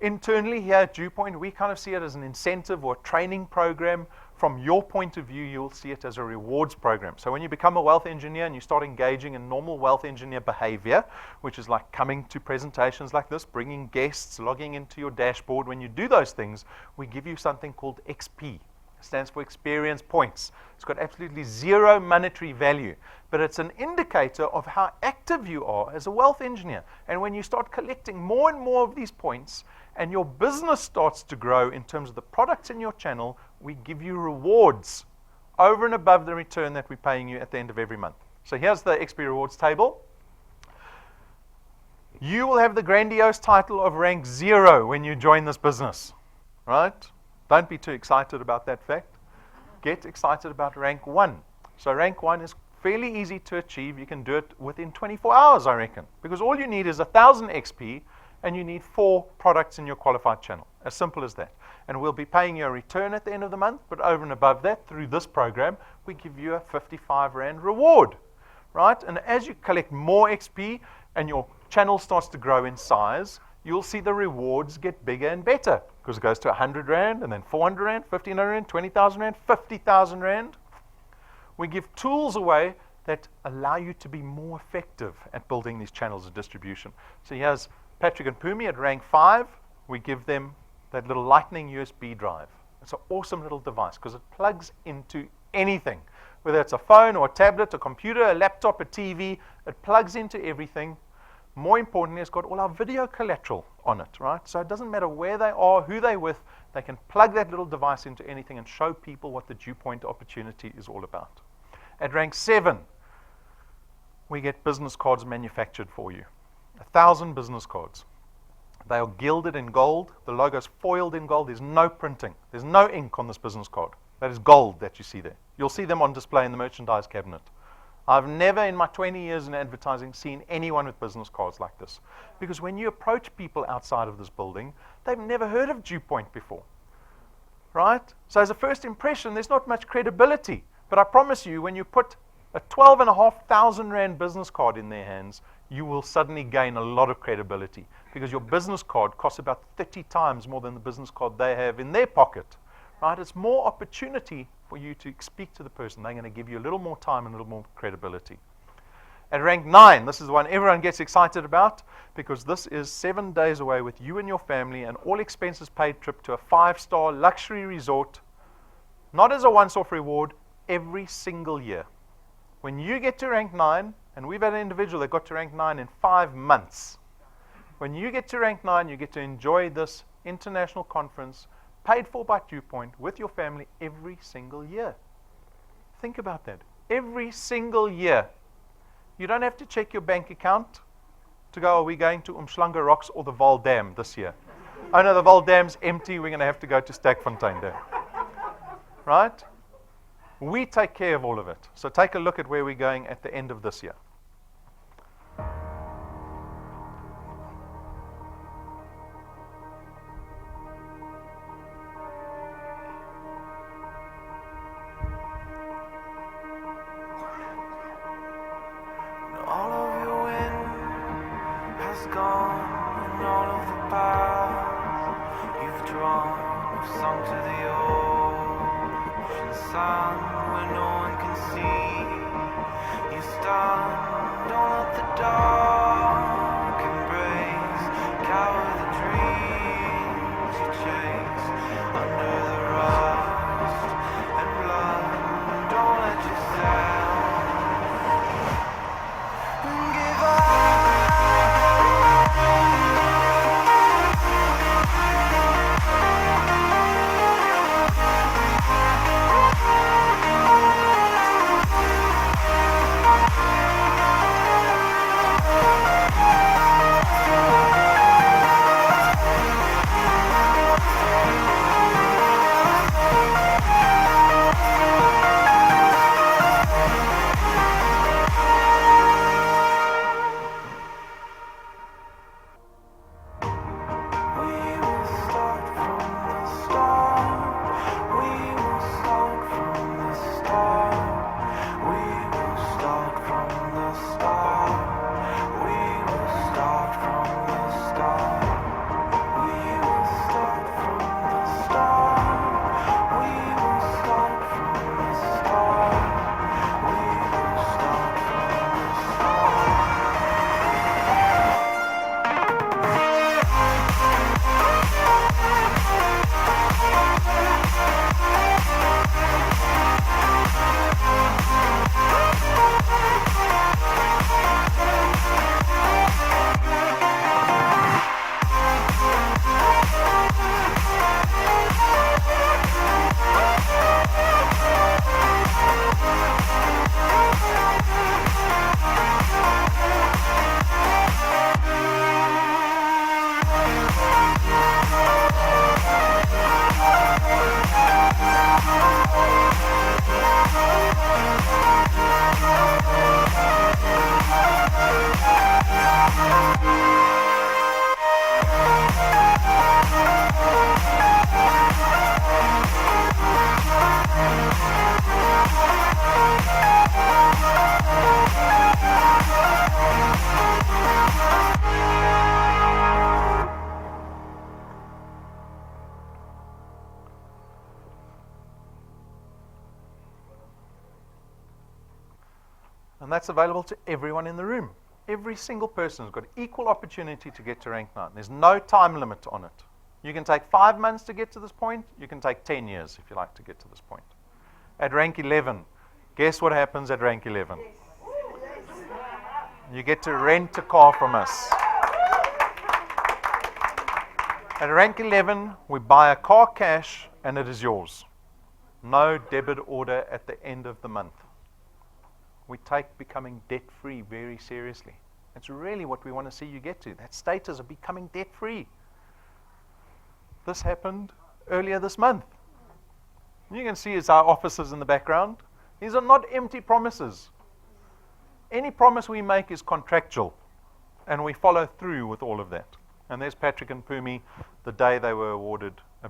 Internally here at DuePoint, we kind of see it as an incentive or training program. From your point of view, you'll see it as a rewards program. So when you become a wealth engineer and you start engaging in normal wealth engineer behavior, which is like coming to presentations like this, bringing guests, logging into your dashboard, when you do those things, we give you something called XP. It stands for experience points. It's got absolutely zero monetary value, but it's an indicator of how active you are as a wealth engineer. And when you start collecting more and more of these points, and your business starts to grow in terms of the products in your channel, we give you rewards over and above the return that we're paying you at the end of every month. So here's the XP rewards table. You will have the grandiose title of rank 0 when you join this business, right? Don't be too excited about that fact. Get excited about rank 1. So rank 1 is fairly easy to achieve. You can do it within 24 hours, I reckon, because all you need is 1,000 XP and you need 4 products in your qualified channel. As simple as that. And we'll be paying you a return at the end of the month, but over and above that, through this program, we give you a 55 Rand reward, right? And as you collect more XP and your channel starts to grow in size, you'll see the rewards get bigger and better, because it goes to 100 Rand, and then 400 Rand, 1,500 Rand, 20,000 Rand, 50,000 Rand. We give tools away that allow you to be more effective at building these channels of distribution. So here's Patrick and Pumi at rank 5. We give them that little lightning USB drive. It's an awesome little device because it plugs into anything, whether it's a phone or a tablet, a computer, a laptop, a TV. It plugs into everything. More importantly, it's got all our video collateral on it, right? So it doesn't matter where they are, who they're with, they can plug that little device into anything and show people what the DuePoint opportunity is all about. At rank 7, we get business cards manufactured for you. 1,000 business cards. They are gilded in gold. The logo's foiled in gold. There's no printing. There's no ink on this business card. That is gold that you see there. You'll see them on display in the merchandise cabinet. I've never in my 20 years in advertising seen anyone with business cards like this. Because when you approach people outside of this building, they've never heard of DuePoint before. Right? So as a first impression, there's not much credibility. But I promise you, when you put a 12,500 Rand business card in their hands, you will suddenly gain a lot of credibility. Because your business card costs about 30 times more than the business card they have in their pocket. Right? It's more opportunity for you to speak to the person. They're going to give you a little more time and a little more credibility. At rank 9, this is the one everyone gets excited about because this is 7 days away with you and your family, an all expenses paid trip to a 5-star luxury resort, not as a once-off reward, every single year. When you get to rank 9, and we've had an individual that got to rank 9 in 5 months. When you get to rank 9, you get to enjoy this international conference paid for by DuePoint with your family every single year. Think about that. Every single year. You don't have to check your bank account to go, are we going to Umhlanga Rocks or the Val Dam this year? Oh no, the Val Dam's empty. We're going to have to go to Stakfontein Dam. Right? We take care of all of it. So take a look at where we're going at the end of this year. All of your wind has gone, and all of the paths you've drawn have sunk to the ocean sun where no one can see. You stand on at the dark embrace, cower the dreams you chase under the rust and blood. Don't let yourself give up. And that's available to everyone in the room. Every single person has got equal opportunity to get to rank 9. There's no time limit on it. You can take 5 months to get to this point. You can take 10 years if you like to get to this point. At rank 11, guess what happens at rank 11? You get to rent a car from us. At rank 11, we buy a car cash and it is yours. No debit order at the end of the month. we take becoming debt-free very seriously. It's really what we want to see you get to, that status of becoming debt-free. This happened earlier this month. You can see it's our offices in the background. These are not empty promises. Any promise we make is contractual, and we follow through with all of that. And there's Patrick and Pumi, the day they were awarded a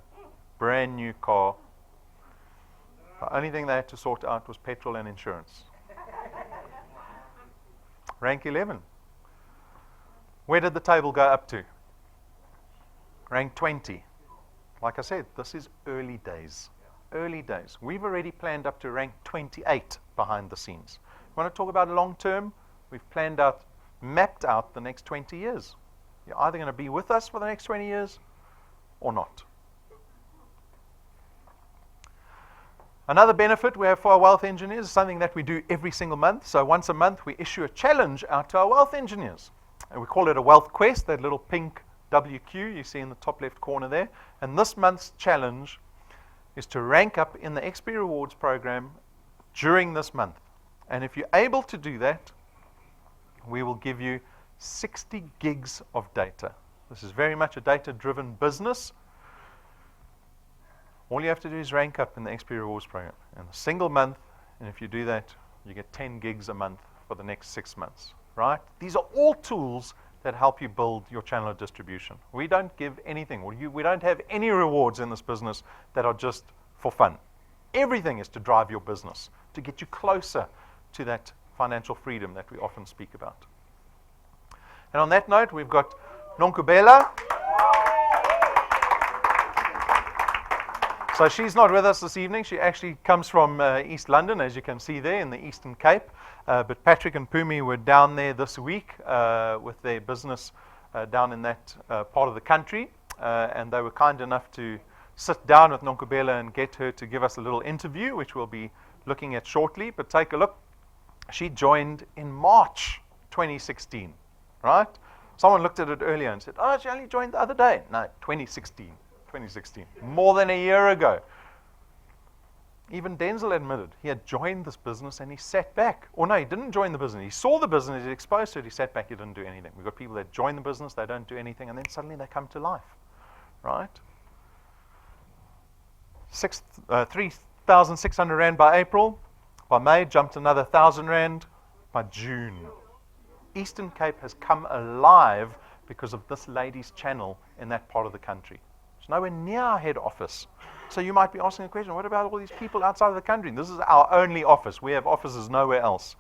brand new car. The only thing they had to sort out was petrol and insurance. Rank 11. Where did the table go up to? Rank 20. Like I said, this is early days. Early days. We've already planned up to rank 28 behind the scenes. You want to talk about long term? We've planned out, mapped out the next 20 years. You're either going to be with us for the next 20 years or not. Another benefit we have for our wealth engineers is something that we do every single month. So once a month, we issue a challenge out to our wealth engineers. And we call it a wealth quest, that little pink WQ you see in the top left corner there. And this month's challenge is to rank up in the XP Rewards program during this month. And if you're able to do that, we will give you 60 gigs of data. This is very much a data-driven business. All you have to do is rank up in the XP Rewards program in a single month, and if you do that, you get 10 gigs a month for the next 6 months, right? These are all tools that help you build your channel of distribution. We don't give anything, we don't have any rewards in this business that are just for fun. Everything is to drive your business, to get you closer to that financial freedom that we often speak about. And on that note, we've got Nonkubela. So she's not with us this evening. She actually comes from East London, as you can see there in the Eastern Cape. But Patrick and Pumi were down there this week with their business down in that part of the country. And they were kind enough to sit down with Nonkubela and get her to give us a little interview, which we'll be looking at shortly. But take a look. She joined in March 2016, right? Someone looked at it earlier and said, oh, she only joined the other day. No, 2016. More than a year ago. Even Denzel admitted he had joined this business and he sat back. Or no, he didn't join the business. He saw the business, he was exposed to it, he sat back, he didn't do anything. We've got people that join the business, they don't do anything, and then suddenly they come to life. Right? 3,600 Rand by April. By May, jumped another 1,000 Rand by June. Eastern Cape has come alive because of this lady's channel in that part of the country. It's nowhere near our head office. So you might be asking the question, what about all these people outside of the country? This is our only office. We have offices nowhere else.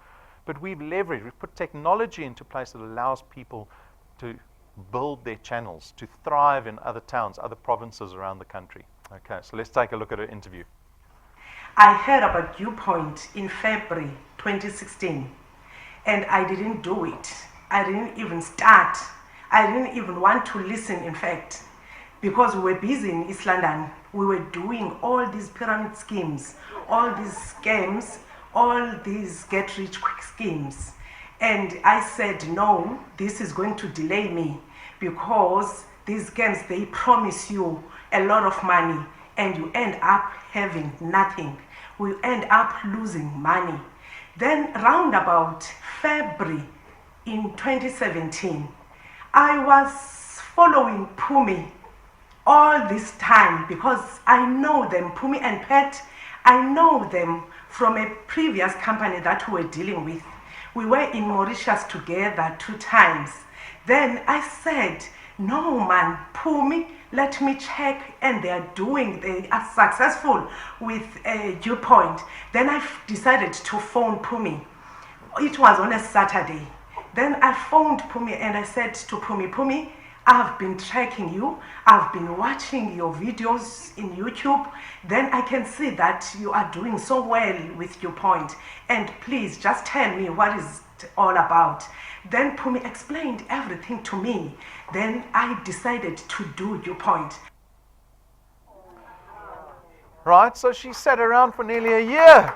But we've leveraged, we've put technology into place that allows people to build their channels, to thrive in other towns, other provinces around the country. Okay, so let's take a look at her interview. I heard about DuePoint in February 2016, and I didn't do it. I didn't even start. I didn't even want to listen, in fact, because we were busy in East London. We were doing all these pyramid schemes, all these scams, all these get-rich-quick schemes. And I said, no, this is going to delay me, because these scams, they promise you a lot of money, and you end up having nothing. We end up losing money. Then round about February in 2017, I was following Pumi all this time because I know them, Pumi and Pat. I know them from a previous company that we were dealing with. We were in Mauritius together 2 times. Then I said, no man, Pumi, let me check, and they are successful with DuePoint. Then I decided to phone Pumi. It was on a Saturday. Then I phoned Pumi and I said to Pumi, Pumi, I've been tracking you. I've been watching your videos in YouTube. Then I can see that you are doing so well with DuePoint. And please just tell me what is it all about. Then Pumi explained everything to me. Then I decided to do DuePoint. Right, so she sat around for nearly a year.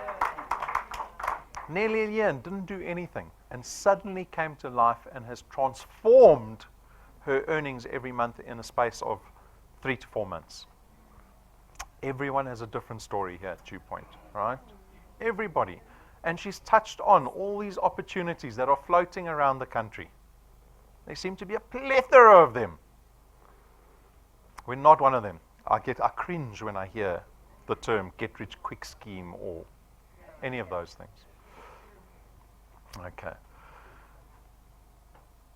Nearly a year and didn't do anything. And suddenly came to life and has transformed her earnings every month in a space of 3 to 4 months. Everyone has a different story here at DuePoint, right? Everybody. And she's touched on all these opportunities that are floating around the country. There seem to be a plethora of them. We're not one of them. I cringe when I hear the term get rich quick scheme or any of those things. Okay.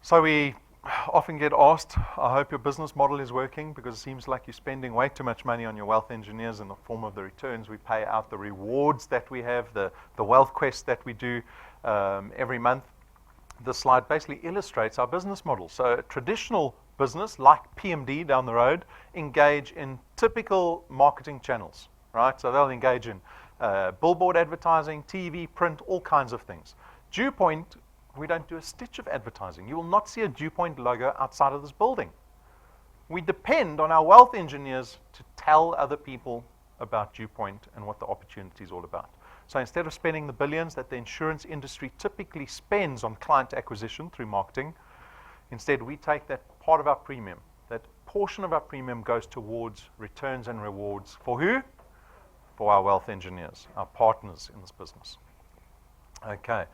So we often get asked, I hope your business model is working, because it seems like you're spending way too much money on your wealth engineers in the form of the returns. We pay out the rewards that we have, the wealth quest that we do every month. This slide basically illustrates our business model. So a traditional business like PMD down the road engage in typical marketing channels, right? So they'll engage in billboard advertising, TV, print, all kinds of things. DuePoint, we don't do a stitch of advertising. You will not see a DuePoint logo outside of this building. We depend on our wealth engineers to tell other people about DuePoint and what the opportunity is all about. So instead of spending the billions that the insurance industry typically spends on client acquisition through marketing, instead we take that part of our premium, that portion of our premium goes towards returns and rewards. For who? For our wealth engineers, our partners in this business. Okay.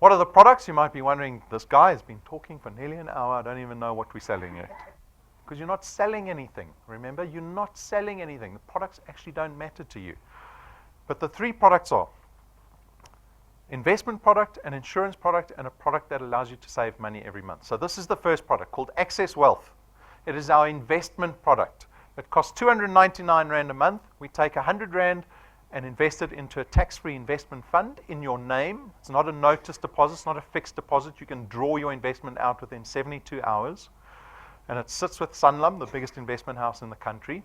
What are the products? You might be wondering, this guy has been talking for nearly an hour. I don't even know what we're selling yet. Because you're not selling anything. Remember, you're not selling anything. The products actually don't matter to you. But the three products are investment product, an insurance product, and a product that allows you to save money every month. So this is the first product called Access Wealth. It is our investment product. It costs 299 Rand a month. We take 100 Rand and invest it into a tax-free investment fund in your name. It's not a notice deposit, it's not a fixed deposit. You can draw your investment out within 72 hours. And it sits with Sanlam, the biggest investment house in the country.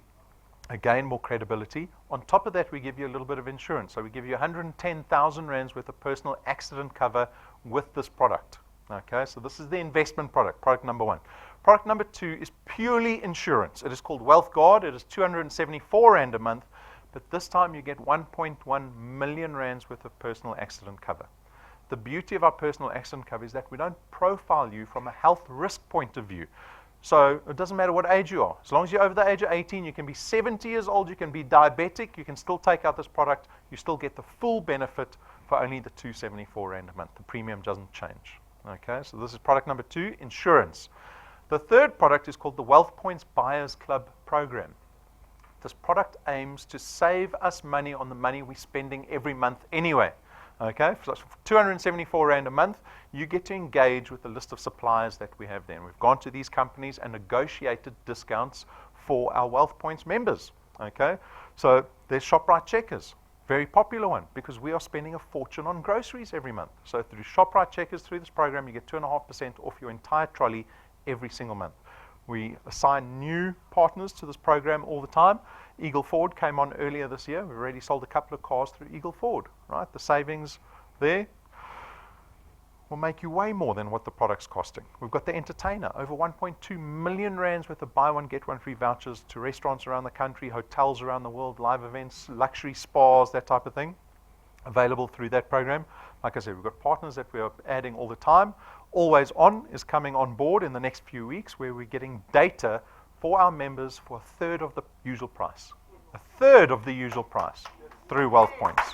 Again, more credibility. On top of that, we give you a little bit of insurance. So we give you 110,000 Rands worth of personal accident cover with this product. Okay, so this is the investment product, product number one. Product number two is purely insurance. It is called Wealth Guard. It is 274 Rand a month. But this time you get 1.1 million Rands worth of personal accident cover. The beauty of our personal accident cover is that we don't profile you from a health risk point of view. So it doesn't matter what age you are. As long as you're over the age of 18, you can be 70 years old, you can be diabetic, you can still take out this product, you still get the full benefit for only the 274 Rand a month. The premium doesn't change. Okay, so this is product number two, insurance. The third product is called the Wealth Points Buyers Club program. This product aims to save us money on the money we're spending every month anyway. Okay, so for 274 Rand a month, you get to engage with the list of suppliers that we have then. We've gone to these companies and negotiated discounts for our Wealth Points members. Okay, so there's ShopRite Checkers, very popular one, because we are spending a fortune on groceries every month. So through ShopRite Checkers, through this program, you get 2.5% off your entire trolley every single month. We assign new partners to this program all the time. Eagle Ford came on earlier this year. We've already sold a couple of cars through Eagle Ford, right? The savings there will make you way more than what the product's costing. We've got the Entertainer, over 1.2 million Rands worth of buy one, get one free vouchers to restaurants around the country, hotels around the world, live events, luxury spas, that type of thing, available through that program. Like I said, we've got partners that we are adding all the time. Always On is coming on board in the next few weeks, where we're getting data for our members for a third of the usual price. A third of the usual price through Wealth Points.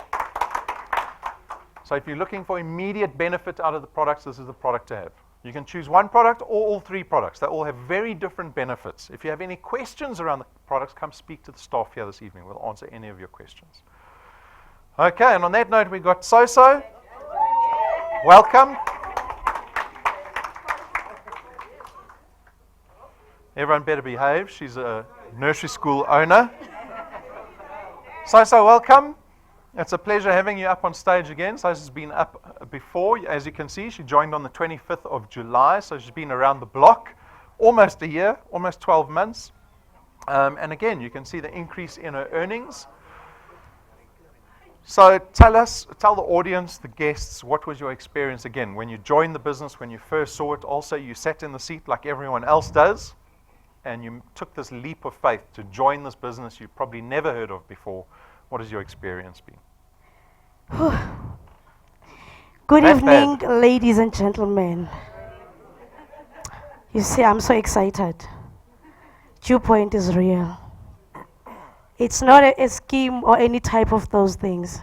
So if you're looking for immediate benefit out of the products, this is the product to have. You can choose one product or all three products. They all have very different benefits. If you have any questions around the products, come speak to the staff here this evening. We'll answer any of your questions. Okay, and on that note, we've got Soso. Welcome. Everyone better behave. She's a nursery school owner. Soso, welcome. It's a pleasure having you up on stage again. Soso's been up before. As you can see, she joined on the 25th of July, so she's been around the block almost a year, almost 12 months. And again, you can see the increase in her earnings. So tell the audience, the guests, what was your experience again when you joined the business, when you first saw it? Also, you sat in the seat like everyone else does, and you took this leap of faith to join this business you've probably never heard of before. What has your experience been? Good Not evening, bad. ladies and gentlemen. You see, I'm so excited. DuePoint is real. It's not a scheme or any type of those things.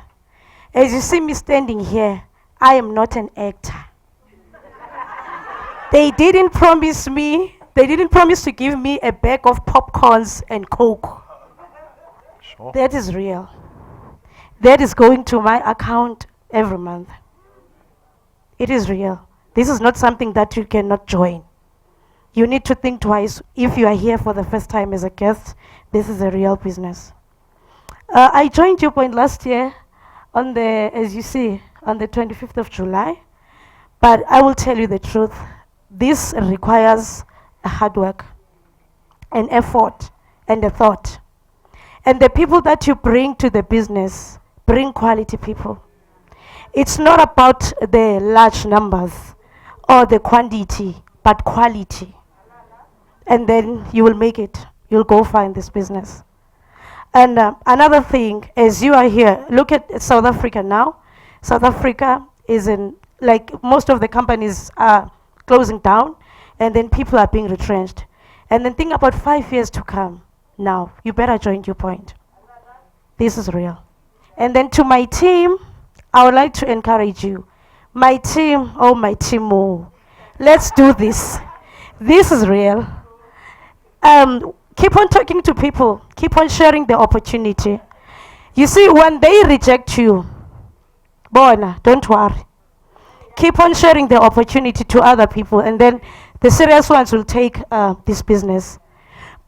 As you see me standing here, I am not an actor. They didn't promise to give me a bag of popcorns and Coke. Sure. That is real. That is going to my account every month. It is real. This is not something that you cannot join. You need to think twice. If you are here for the first time as a guest, this is a real business. I joined DuePoint last year as you see, on the 25th of July. But I will tell you the truth. This requires a hard work, an effort, and a thought. And the people that you bring to the business, bring quality people. It's not about the large numbers or the quantity, but quality. And then you will make it. You'll go far in this business. And another thing, as you are here, look at South Africa now. South Africa is like most of the companies are closing down, and then people are being retrenched. And then think about 5 years to come. Now, you better join DuePoint. This is real. And then to my team, I would like to encourage you. My team, let's do this. This is real. Keep on talking to people. Keep on sharing the opportunity. You see, when they reject you, Bona, don't worry. Keep on sharing the opportunity to other people, and then the serious ones will take this business.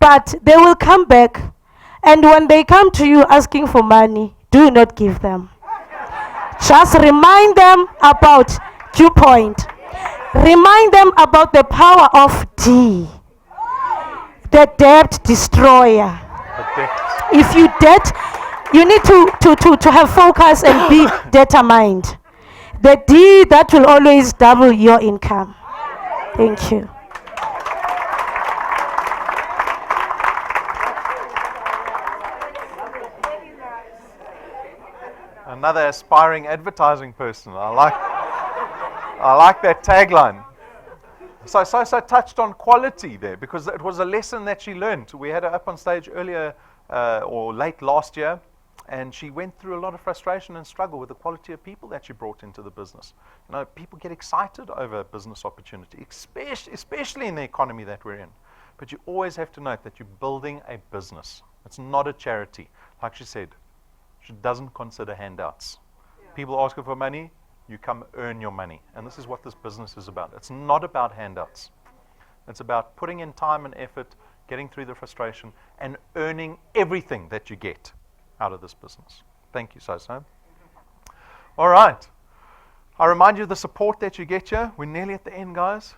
But they will come back, and when they come to you asking for money, do not give them. Just remind them about DuePoint. Remind them about the power of D, the debt destroyer. If you debt, you need to have focus and be determined. The D that will always double your income. Thank you. Another aspiring advertising person. I like that tagline. So touched on quality there because it was a lesson that she learned. We had her up on stage earlier or late last year, and she went through a lot of frustration and struggle with the quality of people that she brought into the business. You know, people get excited over a business opportunity, especially in the economy that we're in. But you always have to note that you're building a business. It's not a charity. Like she said, she doesn't consider handouts. People ask her for money, you come earn your money. And this is what this business is about. It's not about handouts. It's about putting in time and effort, getting through the frustration, and earning everything that you get out of this business. Thank you, Soso. All right. I remind you of the support that you get here. We're nearly at the end, guys.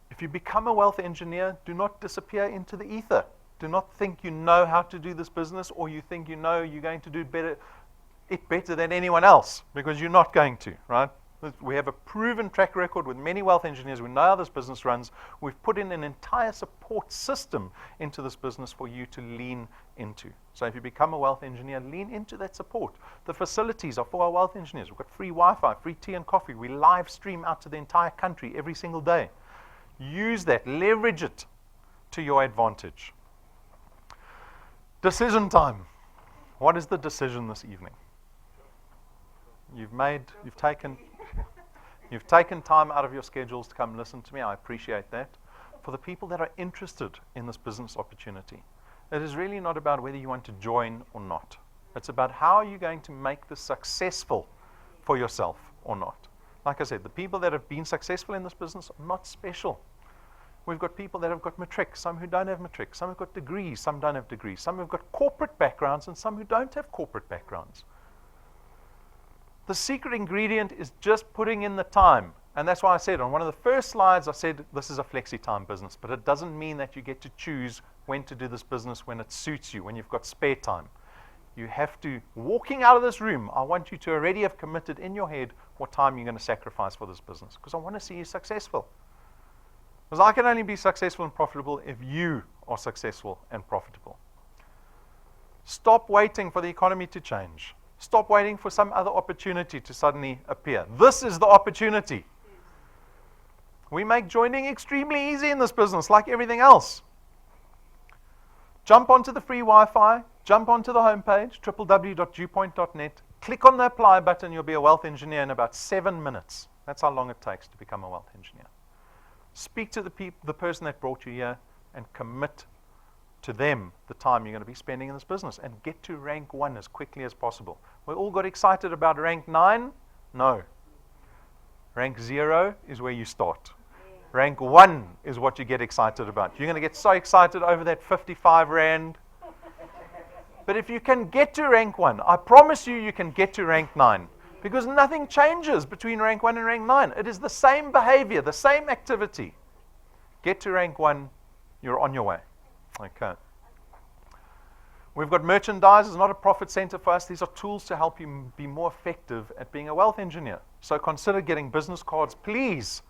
If you become a wealth engineer, do not disappear into the ether. Do not think you know how to do this business, or you think you know you're going to do it better than anyone else, because you're not going to, right? We have a proven track record with many wealth engineers. We know how this business runs. We've put in an entire support system into this business for you to lean into. So if you become a wealth engineer, lean into that support. The facilities are for our wealth engineers. We've got free Wi-Fi, free tea and coffee. We live stream out to the entire country every single day. Use that, leverage it to your advantage. Decision time. What is the decision this evening? You've taken time out of your schedules to come listen to me. I appreciate that. For the people that are interested in this business opportunity, it is really not about whether you want to join or not. It's about how are you going to make this successful for yourself or not. Like I said, the people that have been successful in this business are not special. We've got people that have got matric, some who don't have matric, some have got degrees, some don't have degrees, some have got corporate backgrounds, and some who don't have corporate backgrounds. The secret ingredient is just putting in the time. And that's why I said on one of the first slides, I said this is a flexi-time business, but it doesn't mean that you get to choose when to do this business when it suits you, when you've got spare time. You have to, walking out of this room, I want you to already have committed in your head what time you're going to sacrifice for this business, because I want to see you successful. Because I can only be successful and profitable if you are successful and profitable. Stop waiting for the economy to change. Stop waiting for some other opportunity to suddenly appear. This is the opportunity. We make joining extremely easy in this business, like everything else. Jump onto the free Wi-Fi, jump onto the homepage, www.DuePoint.net, Click on the apply button, you'll be a wealth engineer in about 7 minutes. That's how long it takes to become a wealth engineer. Speak to the person that brought you here and commit to them the time you're going to be spending in this business and get to rank 1 as quickly as possible. We all got excited about rank 9? No. Rank 0 is where you start. Rank 1 is what you get excited about. You're going to get so excited over that 55 Rand. But if you can get to rank 1, I promise you, you can get to rank 9. Because nothing changes between rank 1 and rank 9. It is the same behavior, the same activity. Get to rank 1, you're on your way. Okay. We've got merchandise. It's not a profit center for us. These are tools to help you be more effective at being a wealth engineer. So consider getting business cards, please.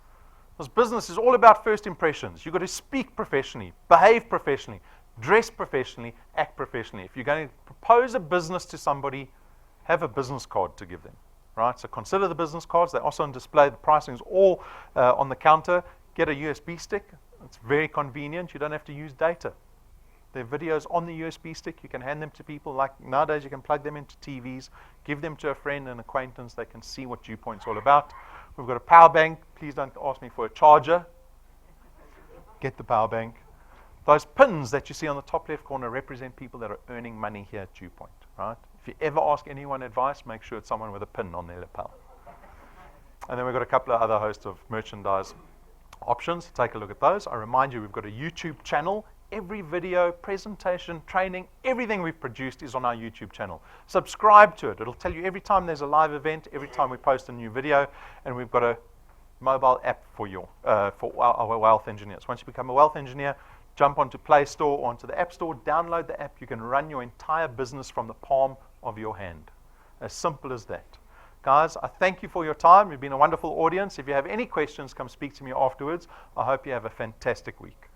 This business is all about first impressions. You've got to speak professionally, behave professionally, dress professionally, act professionally. If you're going to propose a business to somebody, have a business card to give them. Right? So consider the business cards. They're also on display. The pricing is all on the counter. Get a USB stick. It's very convenient. You don't have to use data. There are videos on the USB stick. You can hand them to people. Like nowadays, you can plug them into TVs, give them to a friend and acquaintance. They can see what DuePoint's all about. We've got a power bank. Please don't ask me for a charger. Get the power bank. Those pins that you see on the top left corner represent people that are earning money here at DuePoint. Right? If you ever ask anyone advice, make sure it's someone with a pin on their lapel. And then we've got a couple of other hosts of merchandise options. Take a look at those. I remind you, we've got a YouTube channel. Every video, presentation, training, everything we've produced is on our YouTube channel. Subscribe to it. It'll tell you every time there's a live event, every time we post a new video, and we've got a mobile app for our wealth engineers. Once you become a wealth engineer, jump onto Play Store or onto the App Store, download the app. You can run your entire business from the palm of your hand. As simple as that. Guys, I thank you for your time. You've been a wonderful audience. If you have any questions, come speak to me afterwards. I hope you have a fantastic week.